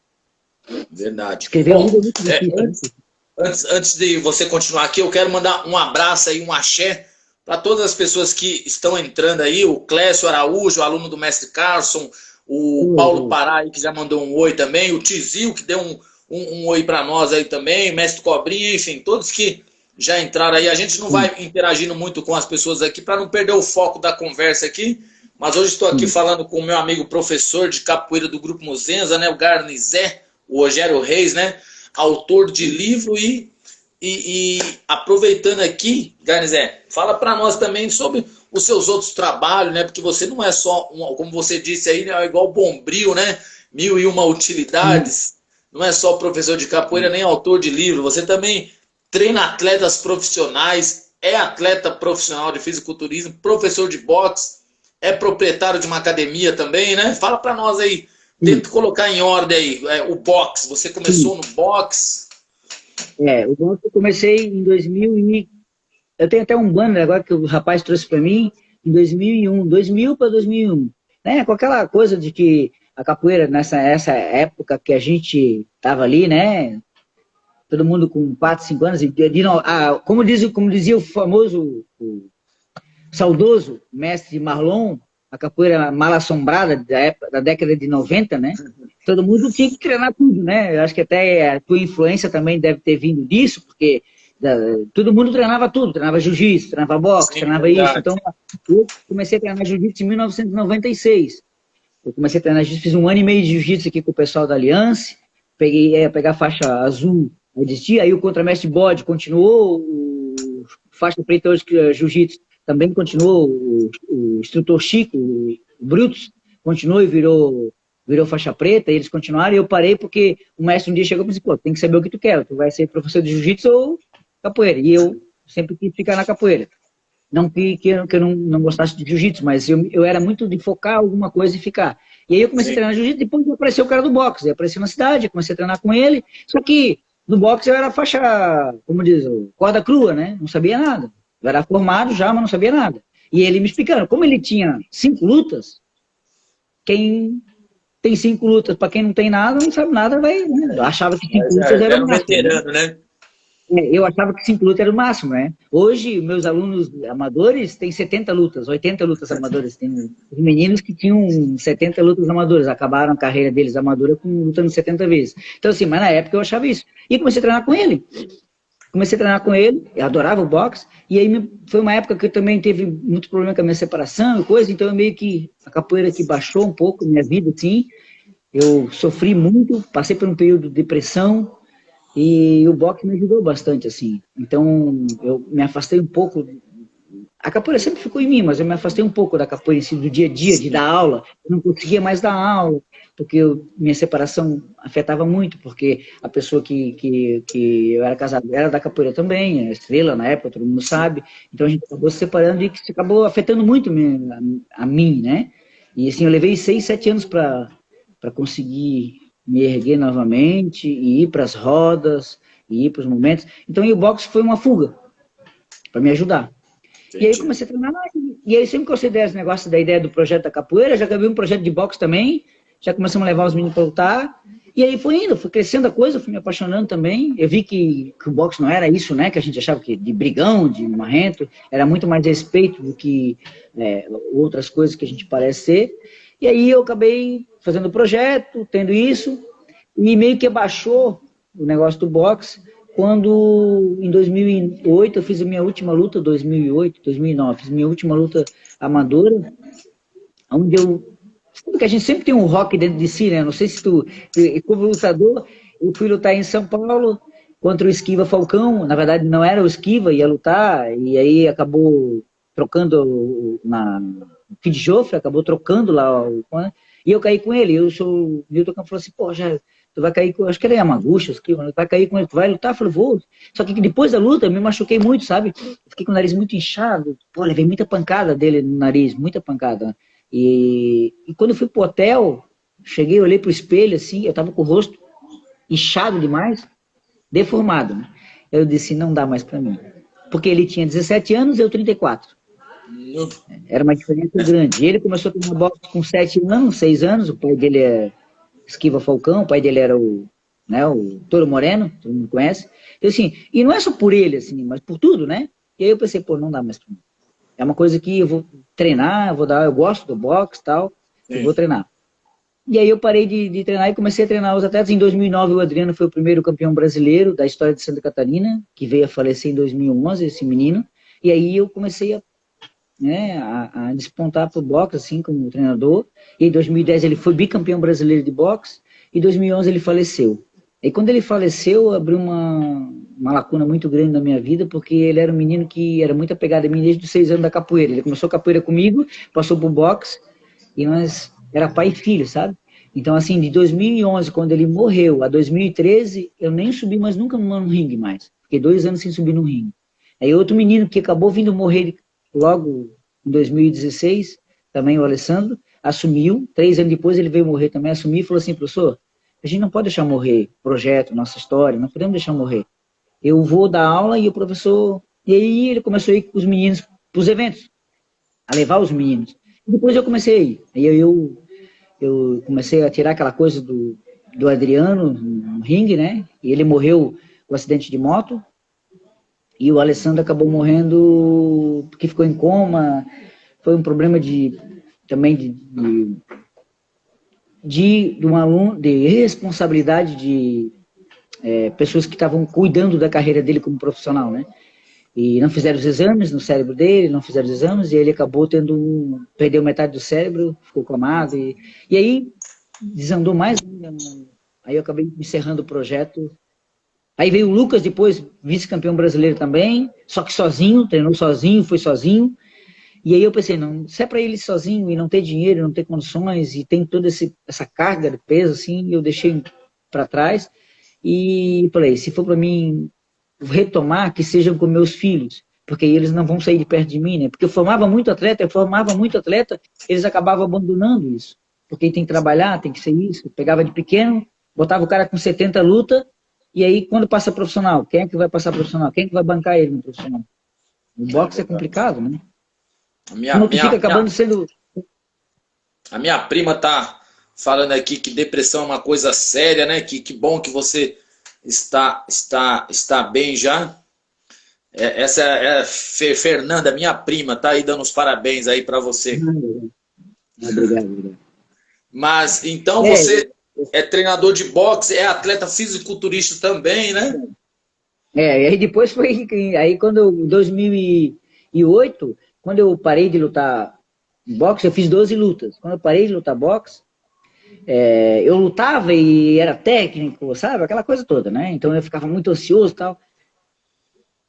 Verdade. Escrever um livro é muito difícil. Antes de você continuar aqui, eu quero mandar um abraço aí, um axé, para todas as pessoas que estão entrando aí, o Clécio Araújo, aluno do mestre Carlson, o Paulo Pará, aí, que já mandou um oi também, o Tizil, que deu um oi para nós aí também, mestre Cobrinha, enfim, todos que já entraram aí. A gente não vai interagindo muito com as pessoas aqui para não perder o foco da conversa aqui, mas hoje estou aqui falando com o meu amigo professor de capoeira do Grupo Muzenza, né, o Garnizé, o Rogério Reis, né, autor de livro e aproveitando aqui, Garnizé, fala para nós também sobre os seus outros trabalhos, né, porque você não é só, como você disse aí, é igual Bombril, né, 1001 utilidades, não é só professor de capoeira nem autor de livro, você também treina atletas profissionais, é atleta profissional de fisiculturismo, professor de boxe, é proprietário de uma academia também, né? Fala para nós aí, tenta colocar em ordem aí, o boxe, você começou no boxe? O boxe eu comecei em 2000 eu tenho até um banner agora que o rapaz trouxe para mim, em 2001, 2000 para 2001, né? Com aquela coisa de que a capoeira, essa época que a gente tava ali, né? Todo mundo com 4, 5 anos, como dizia o famoso, o saudoso mestre Marlon, a capoeira mal assombrada da década de 90, né? Todo mundo tinha que treinar tudo, né? Eu acho que até a tua influência também deve ter vindo disso, porque todo mundo treinava tudo, treinava jiu-jitsu, treinava boxe, treinava isso. Então, eu comecei a treinar jiu-jitsu em 1996. Eu comecei a treinar jiu-jitsu, fiz 1 ano e meio de jiu-jitsu aqui com o pessoal da Aliança, ia pegar a faixa azul, aí o contramestre bode continuou, o faixa preta hoje que é jiu-jitsu também continuou, o instrutor Chico, o Brutus, continuou e virou faixa preta, e eles continuaram, e eu parei porque o mestre um dia chegou e disse, pô, tem que saber o que tu quer, tu vai ser professor de jiu-jitsu ou capoeira, e eu sempre quis ficar na capoeira. Não que eu não gostasse de jiu-jitsu, mas eu era muito de focar alguma coisa e ficar. E aí eu comecei a treinar jiu-jitsu, depois apareceu o cara do boxe, apareceu na cidade, comecei a treinar com ele, só que no boxe eu era faixa, como diz, corda crua, né? Não sabia nada. Eu era formado já, mas não sabia nada. E ele me explicando, como ele tinha 5 lutas, quem tem 5 lutas, para quem não tem nada, não sabe nada, vai. Né? Eu achava que 5 lutas era o máximo. Veterano, né? Eu achava que 5 lutas era o máximo, né? Hoje, meus alunos amadores têm 70 lutas, 80 lutas amadoras. Tem os meninos que tinham 70 lutas amadoras, acabaram a carreira deles amadora lutando 70 vezes. Então, assim, mas na época eu achava isso. E comecei a treinar com ele. Eu adorava o boxe, e aí foi uma época que eu também teve muito problema com a minha separação e coisa, então eu meio que, a capoeira que baixou um pouco a minha vida, assim, eu sofri muito, passei por um período de depressão, e o boxe me ajudou bastante, assim, então eu me afastei um pouco. A capoeira sempre ficou em mim, mas eu me afastei um pouco da capoeira em si, do dia a dia, de dar aula. Eu não conseguia mais dar aula, porque minha separação afetava muito, porque a pessoa que eu era casado era da capoeira também, a Estrela na época, todo mundo sabe. Então a gente acabou se separando e isso acabou afetando muito a mim, né? E assim, eu levei 6, 7 anos para conseguir me erguer novamente, e ir para as rodas, e ir para os momentos. Então e o boxe foi uma fuga, para me ajudar. Entendi. E aí eu comecei a treinar, e aí sempre que eu considerei esse negócio da ideia do projeto da capoeira, já acabei um projeto de boxe também, já começamos a levar os meninos para lutar, e aí foi indo, foi crescendo a coisa, fui me apaixonando também, eu vi que o boxe não era isso, né, que a gente achava que de brigão, de marrento, era muito mais respeito do que outras coisas que a gente parece ser, e aí eu acabei fazendo o projeto, tendo isso, e meio que abaixou o negócio do boxe, quando em 2008 eu fiz a minha última luta, 2008, 2009, fiz minha última luta amadora, onde sabe que a gente sempre tem um rock dentro de si, né? Não sei se como lutador, eu fui lutar em São Paulo contra o Esquiva Falcão, na verdade não era o Esquiva, ia lutar, e aí acabou trocando no Kid Joffre, acabou trocando lá, e eu caí com ele, o Nilton Campos falou assim, pô, já... Tu vai cair com, acho que era Yamaguchi, tu vai cair com ele, tu vai lutar? Eu falei, vou. Só que depois da luta eu me machuquei muito, sabe? Fiquei com o nariz muito inchado. Pô, levei muita pancada dele no nariz, muita pancada. E quando eu fui pro hotel, cheguei, olhei pro espelho, assim, eu tava com o rosto inchado demais, deformado, né? Eu disse, não dá mais pra mim. Porque ele tinha 17 anos e eu 34. Era uma diferença grande. E ele começou a tomar boxe com 7 anos, 6 anos, o pai dele é Esquiva Falcão, o pai dele era o Toro Moreno, todo mundo conhece. Então, assim, e não é só por ele, assim, mas por tudo, né? E aí eu pensei, pô, não dá mais pra mim. É uma coisa que eu vou treinar, eu gosto do boxe e tal, eu vou treinar. E aí eu parei de treinar e comecei a treinar os atletas. Em 2009 o Adriano foi o primeiro campeão brasileiro da história de Santa Catarina, que veio a falecer em 2011, esse menino. E aí eu comecei a despontar pro boxe, assim, como treinador. E em 2010 ele foi bicampeão brasileiro de boxe, e em 2011 ele faleceu. E quando ele faleceu, abriu uma lacuna muito grande na minha vida, porque ele era um menino que era muito apegado a mim desde os 6 anos da capoeira. Ele começou capoeira comigo, passou pro boxe, e nós era pai e filho, sabe? Então, assim, de 2011, quando ele morreu, a 2013, eu nem subi mais nunca num ringue mais. Fiquei 2 anos sem subir num ringue. Aí outro menino que acabou vindo morrer logo em 2016, também o Alessandro, assumiu, 3 anos depois ele veio morrer também, assumiu e falou assim, professor, a gente não pode deixar morrer projeto, nossa história, não podemos deixar morrer. Eu vou dar aula e o professor... E aí ele começou a ir com os meninos para os eventos, a levar os meninos. E depois eu comecei a ir. Aí eu comecei a tirar aquela coisa do Adriano no ringue, né? E ele morreu com um acidente de moto. E o Alessandro acabou morrendo porque ficou em coma. Foi um problema também de um aluno, de irresponsabilidade de pessoas que estavam cuidando da carreira dele como profissional, né? E não fizeram os exames no cérebro dele, não fizeram os exames, e ele acabou perdeu metade do cérebro, ficou comado, e aí desandou mais, aí eu acabei encerrando o projeto. Aí veio o Lucas depois, vice-campeão brasileiro também, só que sozinho, treinou sozinho, foi sozinho, E aí eu pensei, não, se é para ele ir sozinho e não ter dinheiro, não ter condições, e tem toda essa carga de peso, assim, eu deixei para trás e falei, se for para mim retomar, que sejam com meus filhos, porque eles não vão sair de perto de mim, né? Porque eu formava muito atleta, eles acabavam abandonando isso, porque tem que trabalhar, tem que ser isso. Eu pegava de pequeno, botava o cara com 70 luta, e aí quando passa profissional, quem é que vai passar profissional? Quem é que vai bancar ele no profissional? O É boxe é verdade. complicado, né? A minha, Senão tu minha, fica minha, acabando sendo... a minha prima tá falando aqui que depressão é uma coisa séria, né? Que bom que você está bem já. Essa é a Fernanda, minha prima, tá aí dando os parabéns aí para você. Obrigado, obrigado. Mas então É, você é treinador de boxe, é atleta fisiculturista também, né? e aí depois foi, aí quando, em 2008, quando eu parei de lutar boxe, eu fiz 12 lutas. Quando eu parei de lutar boxe, eu lutava e era técnico, sabe? Aquela coisa toda, né? Então eu ficava muito ansioso e tal.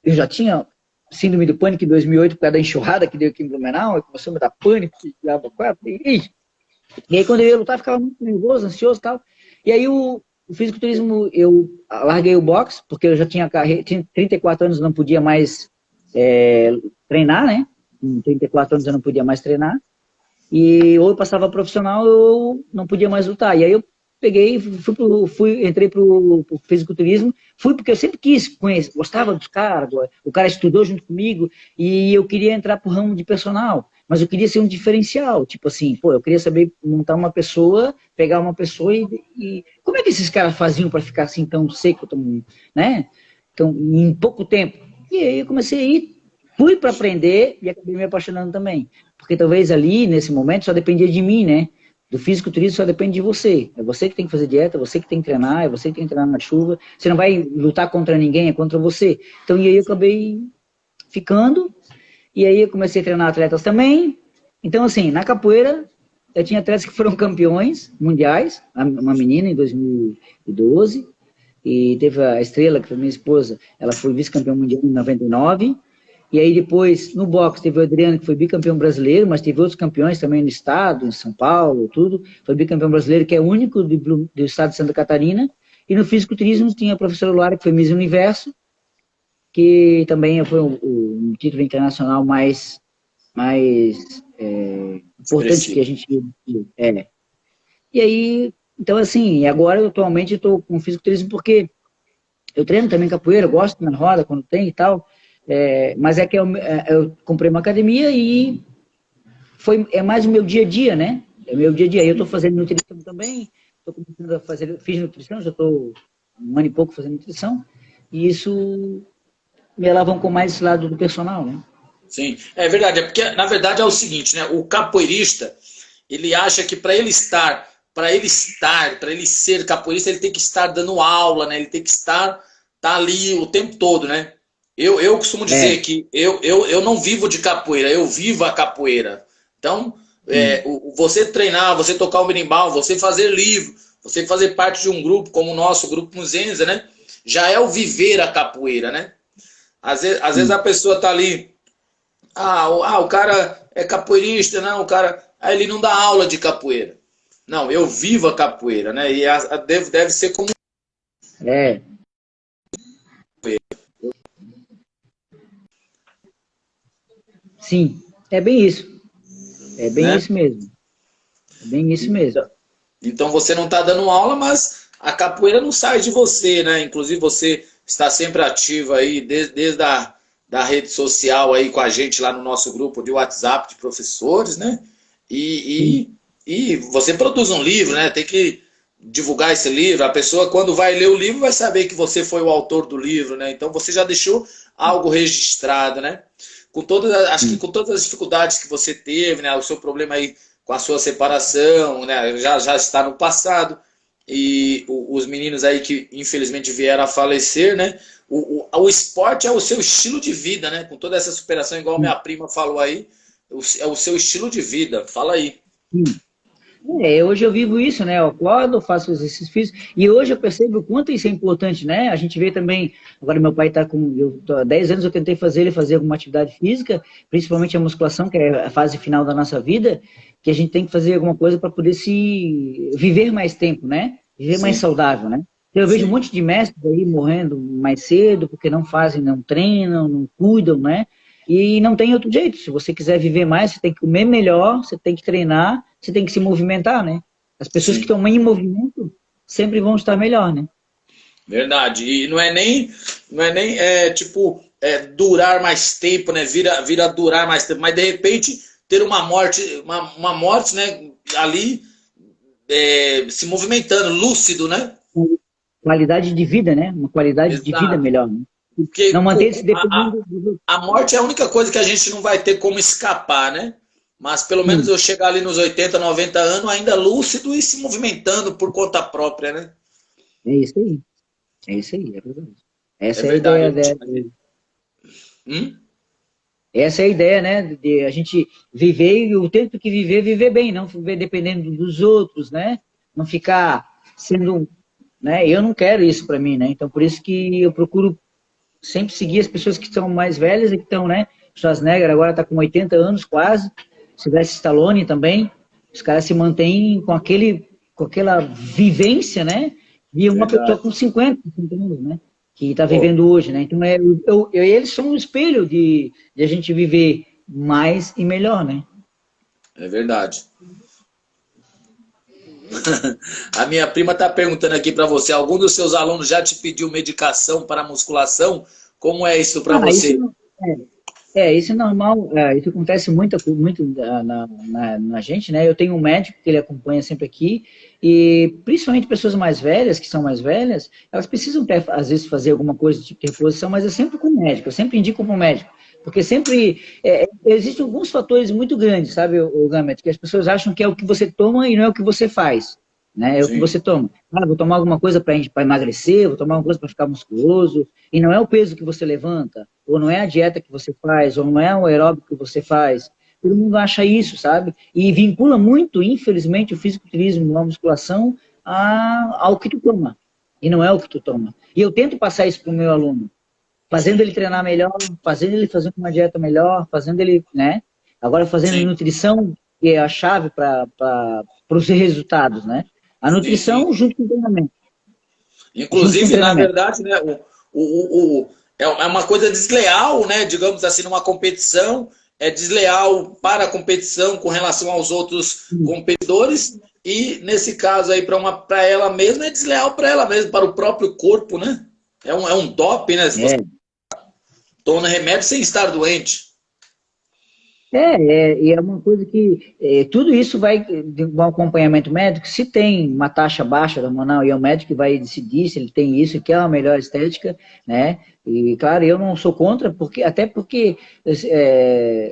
Eu já tinha síndrome do pânico em 2008 por causa da enxurrada que deu aqui em Blumenau, e começou a me dar pânico, e aí quando eu ia lutar, eu ficava muito nervoso, ansioso e tal. E aí o fisiculturismo, eu larguei o boxe, porque eu já tinha, tinha 34 anos, não podia mais treinar, né? Com 34 anos eu não podia mais treinar. E ou eu passava profissional ou não podia mais lutar. E aí eu peguei, entrei pro fisiculturismo, fui porque eu sempre quis conhecer, gostava dos caras, o cara estudou junto comigo e eu queria entrar pro ramo de personal, mas eu queria ser um diferencial, tipo assim, pô, eu queria saber montar uma pessoa, pegar uma pessoa e como é que esses caras faziam para ficar assim tão seco, tão, né? Então, em pouco tempo. E aí eu comecei a ir, fui para aprender e acabei me apaixonando também. Porque talvez ali, nesse momento, só dependia de mim, né? Do fisiculturismo só depende de você. É você que tem que fazer dieta, é você que tem que treinar, é você que tem que treinar na chuva. Você não vai lutar contra ninguém, é contra você. Então, e aí eu acabei ficando, e aí eu comecei a treinar atletas também. Então, assim, na capoeira, eu tinha atletas que foram campeões mundiais, uma menina em 2012, e teve a Estrela, que foi minha esposa, ela foi vice-campeã mundial em 99, e aí depois, no boxe, teve o Adriano, que foi bicampeão brasileiro, mas teve outros campeões também no estado, em São Paulo, tudo. Foi bicampeão brasileiro, que é o único do estado de Santa Catarina. E no fisiculturismo tinha a professora Luara, que foi Miss Universo, que também foi um título internacional mais importante que Expressivo. a gente... E aí, então assim, agora eu atualmente estou com fisiculturismo porque eu treino também capoeira, gosto na roda quando tem e tal, mas é que eu comprei uma academia e é mais o meu dia a dia, né? É o meu dia a dia. Eu estou fazendo nutrição também, estou começando a fazer, fiz nutrição, já estou um ano e pouco fazendo nutrição, e isso me alavancou mais esse lado do personal, né? Sim, é verdade. É porque, na verdade, é o seguinte, né? O capoeirista, ele acha que para ele ser capoeirista, ele tem que estar dando aula, né? Ele tem que estar tá ali o tempo todo, né? Eu costumo É, dizer que eu não vivo de capoeira, eu vivo a capoeira. Então, sim, você treinar, você tocar o berimbau, você fazer livro, você fazer parte de um grupo como o nosso Grupo Muzenza, né? Já é o viver a capoeira, né? Às vezes a sim. pessoa tá ali, o cara é capoeirista, não, o cara. Aí ele não dá aula de capoeira. Não, eu vivo a capoeira, né? E deve ser como. É, sim. É bem isso. É bem Né? isso mesmo. É bem isso mesmo. Então você não está dando aula, mas a capoeira não sai de você, né? Inclusive você está sempre ativo aí, desde a da rede social aí com a gente lá no nosso grupo de WhatsApp de professores, né? Sim, E você produz um livro, né? Tem que divulgar esse livro. A pessoa, quando vai ler o livro, vai saber que você foi o autor do livro, né? Então você já deixou algo registrado, né? Acho que sim. com todas as dificuldades que você teve, né? O seu problema aí com a sua separação, né? Já está no passado. E os meninos aí que infelizmente vieram a falecer, né? O esporte é o seu estilo de vida, né? Com toda essa superação, igual minha prima falou aí, é o seu estilo de vida. Fala aí. Sim. Hoje eu vivo isso, né? Eu acordo, faço exercícios físicos, e hoje eu percebo o quanto isso é importante, né? A gente vê também, agora meu pai está com, há 10 anos eu tentei fazer ele fazer alguma atividade física, principalmente a musculação, que é a fase final da nossa vida, que a gente tem que fazer alguma coisa para poder se viver mais tempo, né? Viver mais Sim, saudável, né? Eu vejo um sim. monte de mestres aí morrendo mais cedo, porque não fazem, não treinam, não cuidam, né? E não tem outro jeito. Se você quiser viver mais, você tem que comer melhor, você tem que treinar, você tem que se movimentar, né? As pessoas que Sim. estão em movimento sempre vão estar melhor, né? Verdade. E não é nem tipo durar mais tempo, né? Vira durar mais tempo, mas de repente ter uma morte, né? Ali se movimentando, lúcido, né? Qualidade de vida, né? Uma qualidade de vida Exato. melhor, né? Não Porque manter-se a, dependendo do... a morte é a única coisa que a gente não vai ter como escapar, né? Mas pelo menos Sim, eu chegar ali nos 80, 90 anos ainda lúcido e se movimentando por conta própria, né? é isso aí. É isso aí, é verdade. É Essa é a verdade. ideia, Eu tinha... Hum? essa é a ideia, né? De a gente viver e o tempo que viver, viver bem, não viver dependendo dos outros, né? Não ficar sendo, né? Eu não quero isso para mim, né? Então por isso que eu procuro sempre seguir as pessoas que são mais velhas e que estão, né? Schwarzenegger agora está com 80 anos quase, Sylvester Stallone também, os caras se mantêm com aquela vivência, né? De uma pessoa Verdade. com 50 anos, né? Que está Pô, vivendo hoje, né? Então, eles são um espelho de a gente viver mais e melhor, né? é verdade. A minha prima está perguntando aqui para você, algum dos seus alunos já te pediu medicação para musculação? Como é isso para Ah, isso você? não, isso é normal, isso acontece muito na gente, né? Eu tenho um médico que ele acompanha sempre aqui, e principalmente pessoas mais velhas, que são mais velhas, elas precisam ter, às vezes, fazer alguma coisa de tipo de reposição, mas é sempre com o médico, eu sempre indico para o médico, porque sempre existem alguns fatores muito grandes, sabe, o Gamet, que as pessoas acham que é o que você toma e não é o que você faz, né? É o que Sim, você toma. Ah, vou tomar alguma coisa para emagrecer, vou tomar alguma coisa para ficar musculoso, e não é o peso que você levanta, ou não é a dieta que você faz, ou não é o aeróbico que você faz. Todo mundo acha isso, sabe? E vincula muito, infelizmente, o fisiculturismo, a musculação, ao que tu toma. E não é o que tu toma. E eu tento passar isso para o meu aluno, fazendo sim, ele treinar melhor, fazendo ele fazer uma dieta melhor, fazendo ele, né? Agora fazendo sim, nutrição, que é a chave para os resultados, né? A sim, sim. nutrição junto com o treinamento. Junto com o Inclusive, na treinamento. verdade, né, é uma coisa desleal, né, digamos assim, numa competição, é desleal para a competição com relação aos outros competidores e, nesse caso aí, para ela mesma, é desleal para ela mesma, para o próprio corpo, né? É um doping, né? Se você É, toma remédio sem estar doente. e é uma coisa que tudo isso vai de um acompanhamento médico. Se tem uma taxa baixa da hormonal, e é o médico que vai decidir se ele tem isso, que é uma melhor estética, né? E claro, eu não sou contra, até porque,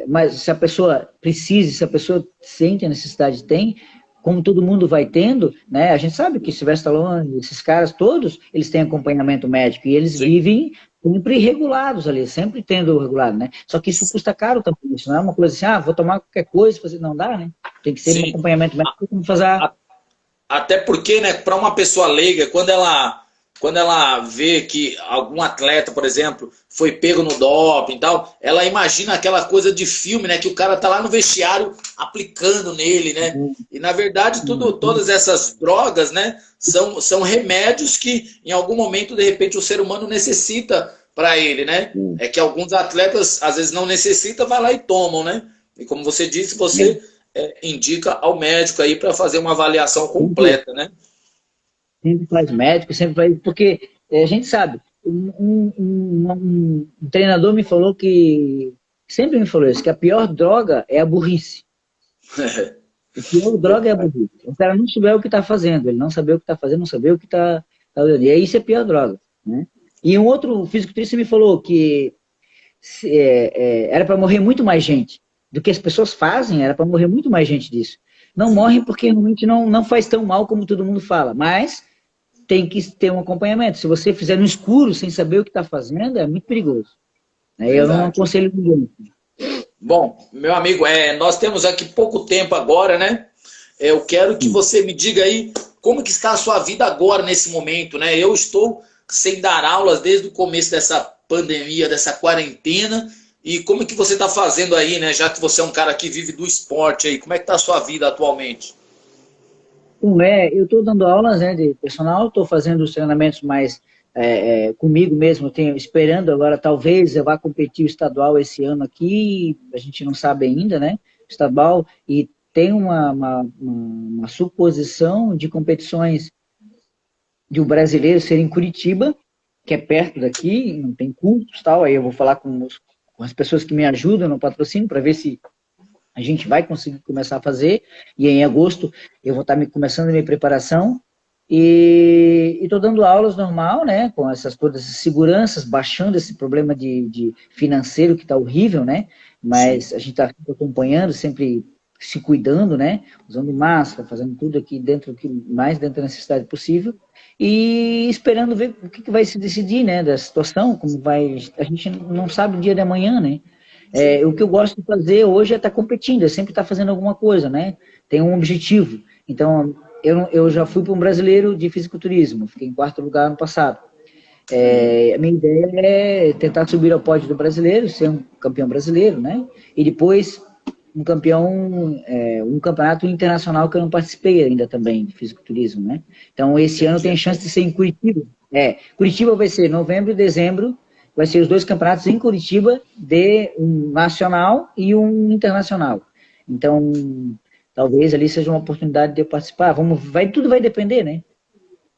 mas se a pessoa precisa, se a pessoa sente a necessidade, tem, como todo mundo vai tendo, né? A gente sabe que Sylvester Stallone, esses caras todos, eles têm acompanhamento médico e eles Sim, vivem sempre regulados ali, sempre tendo regulado, né? Só que isso custa caro também, isso não é uma coisa assim, vou tomar qualquer coisa, fazer, não dá, né? Tem que ser um sim. acompanhamento médico, como fazer, Até porque, né, para uma pessoa leiga, quando ela vê que algum atleta, por exemplo, foi pego no doping e tal, ela imagina aquela coisa de filme, né, que o cara tá lá no vestiário aplicando nele, né? E na verdade, todas essas drogas, né, são remédios que em algum momento, de repente, o ser humano necessita para ele, né? É que alguns atletas às vezes não necessitam, vai lá e tomam, né? E como você disse, você indica ao médico aí para fazer uma avaliação sempre, completa, né? sempre faz médico, sempre faz, porque a gente sabe, um treinador me falou sempre me falou isso, que a pior droga é a burrice. A pior droga é a burrice. O cara não souber o que está fazendo, ele não saber o que está fazendo, não saber o que está fazendo. E aí isso é a pior droga, né? E um outro fisiculturista me falou que era para morrer muito mais gente do que as pessoas fazem, era para morrer muito mais gente disso. Não morrem porque realmente não faz tão mal como todo mundo fala, mas tem que ter um acompanhamento. Se você fizer no escuro, sem saber o que está fazendo, é muito perigoso. Né? Eu não Verdade. aconselho ninguém. Bom, meu amigo, nós temos aqui pouco tempo agora, né? eu quero que você me diga aí como que está a sua vida agora, nesse momento, né? Eu estou sem dar aulas desde o começo dessa pandemia, dessa quarentena, e como que você está fazendo aí, né? Já que você é um cara que vive do esporte aí, como é que está a sua vida atualmente? Eu estou dando aulas, né, de personal, estou fazendo os treinamentos mais comigo mesmo, tenho, esperando agora, talvez eu vá competir o estadual esse ano aqui, a gente não sabe ainda, né, estadual, e tem uma suposição de competições de o brasileiro ser em Curitiba, que é perto daqui, não tem custos, tal, aí eu vou falar com as pessoas que me ajudam no patrocínio, para ver se a gente vai conseguir começar a fazer, e em agosto eu vou estar começando a minha preparação, e estou dando aulas normal, né, com todas essas seguranças, baixando esse problema de financeiro que está horrível, né, Sim. mas a gente está acompanhando, sempre se cuidando, né, usando máscara, fazendo tudo aqui dentro, mais dentro da necessidade possível, e esperando ver o que vai se decidir, né, da situação, como vai, a gente não sabe o dia de amanhã, né. O que eu gosto de fazer hoje é estar competindo, é sempre estar fazendo alguma coisa, né? Tem um objetivo. Então, eu já fui para um brasileiro de fisiculturismo, fiquei em quarto lugar no passado. A minha ideia é tentar subir ao pódio do brasileiro, ser um campeão brasileiro, né? E depois um campeão, um campeonato internacional que eu não participei ainda também de fisiculturismo, né? Então, esse ano tem Entendi. chance de ser em Curitiba. Curitiba vai ser novembro e dezembro, vai ser os dois campeonatos em Curitiba, de um nacional e um internacional. Então, talvez ali seja uma oportunidade de eu participar. Tudo vai depender, né?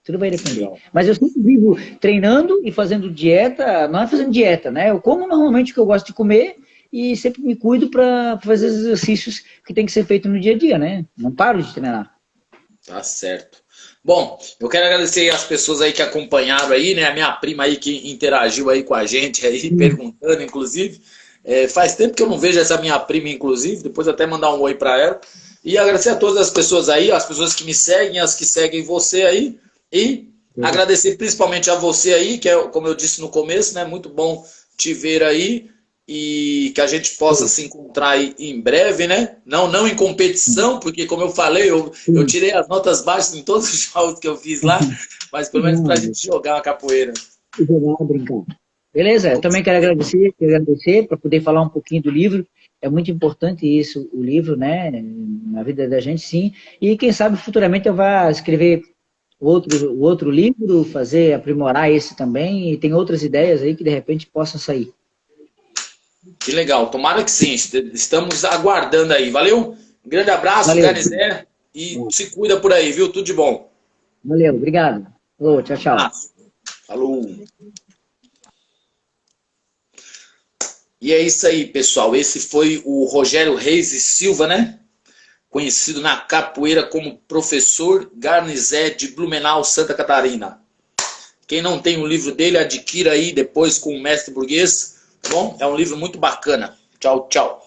Tudo vai depender. Legal. Mas eu sempre vivo treinando e fazendo dieta, não é fazendo dieta, né? Eu como normalmente o que eu gosto de comer e sempre me cuido para fazer os exercícios que tem que ser feito no dia a dia, né? Não paro de treinar. Tá certo. Bom, eu quero agradecer as pessoas aí que acompanharam aí, né? A minha prima aí que interagiu aí com a gente aí, perguntando, inclusive. Faz tempo que eu não vejo essa minha prima, inclusive. Depois até mandar um oi para ela. E agradecer a todas as pessoas aí, as pessoas que me seguem, as que seguem você aí. E agradecer principalmente a você aí, que é, como eu disse no começo, né? Muito bom te ver aí e que a gente possa se encontrar aí em breve, né? Não em competição, porque como eu falei, eu tirei as notas baixas em todos os jogos que eu fiz lá, mas pelo menos para a gente jogar uma capoeira. Jogar, brincar. Beleza, eu também quero agradecer para poder falar um pouquinho do livro. É muito importante isso, o livro, né? Na vida da gente, sim. E quem sabe futuramente eu vá escrever outro livro, aprimorar esse também, e tem outras ideias aí que de repente possam sair. Que legal, tomara que sim. Estamos aguardando aí. Valeu? Um grande abraço, Valeu. Garnizé, e se cuida por aí, viu? Tudo de bom. Valeu, obrigado. Tchau, Um tchau. abraço. Falou. E é isso aí, pessoal. Esse foi o Rogério Reis e Silva, né? Conhecido na capoeira como Professor Garnizé de Blumenau, Santa Catarina. Quem não tem o livro dele, adquira aí depois com o Mestre Burguês, tá bom? É um livro muito bacana. Tchau, tchau.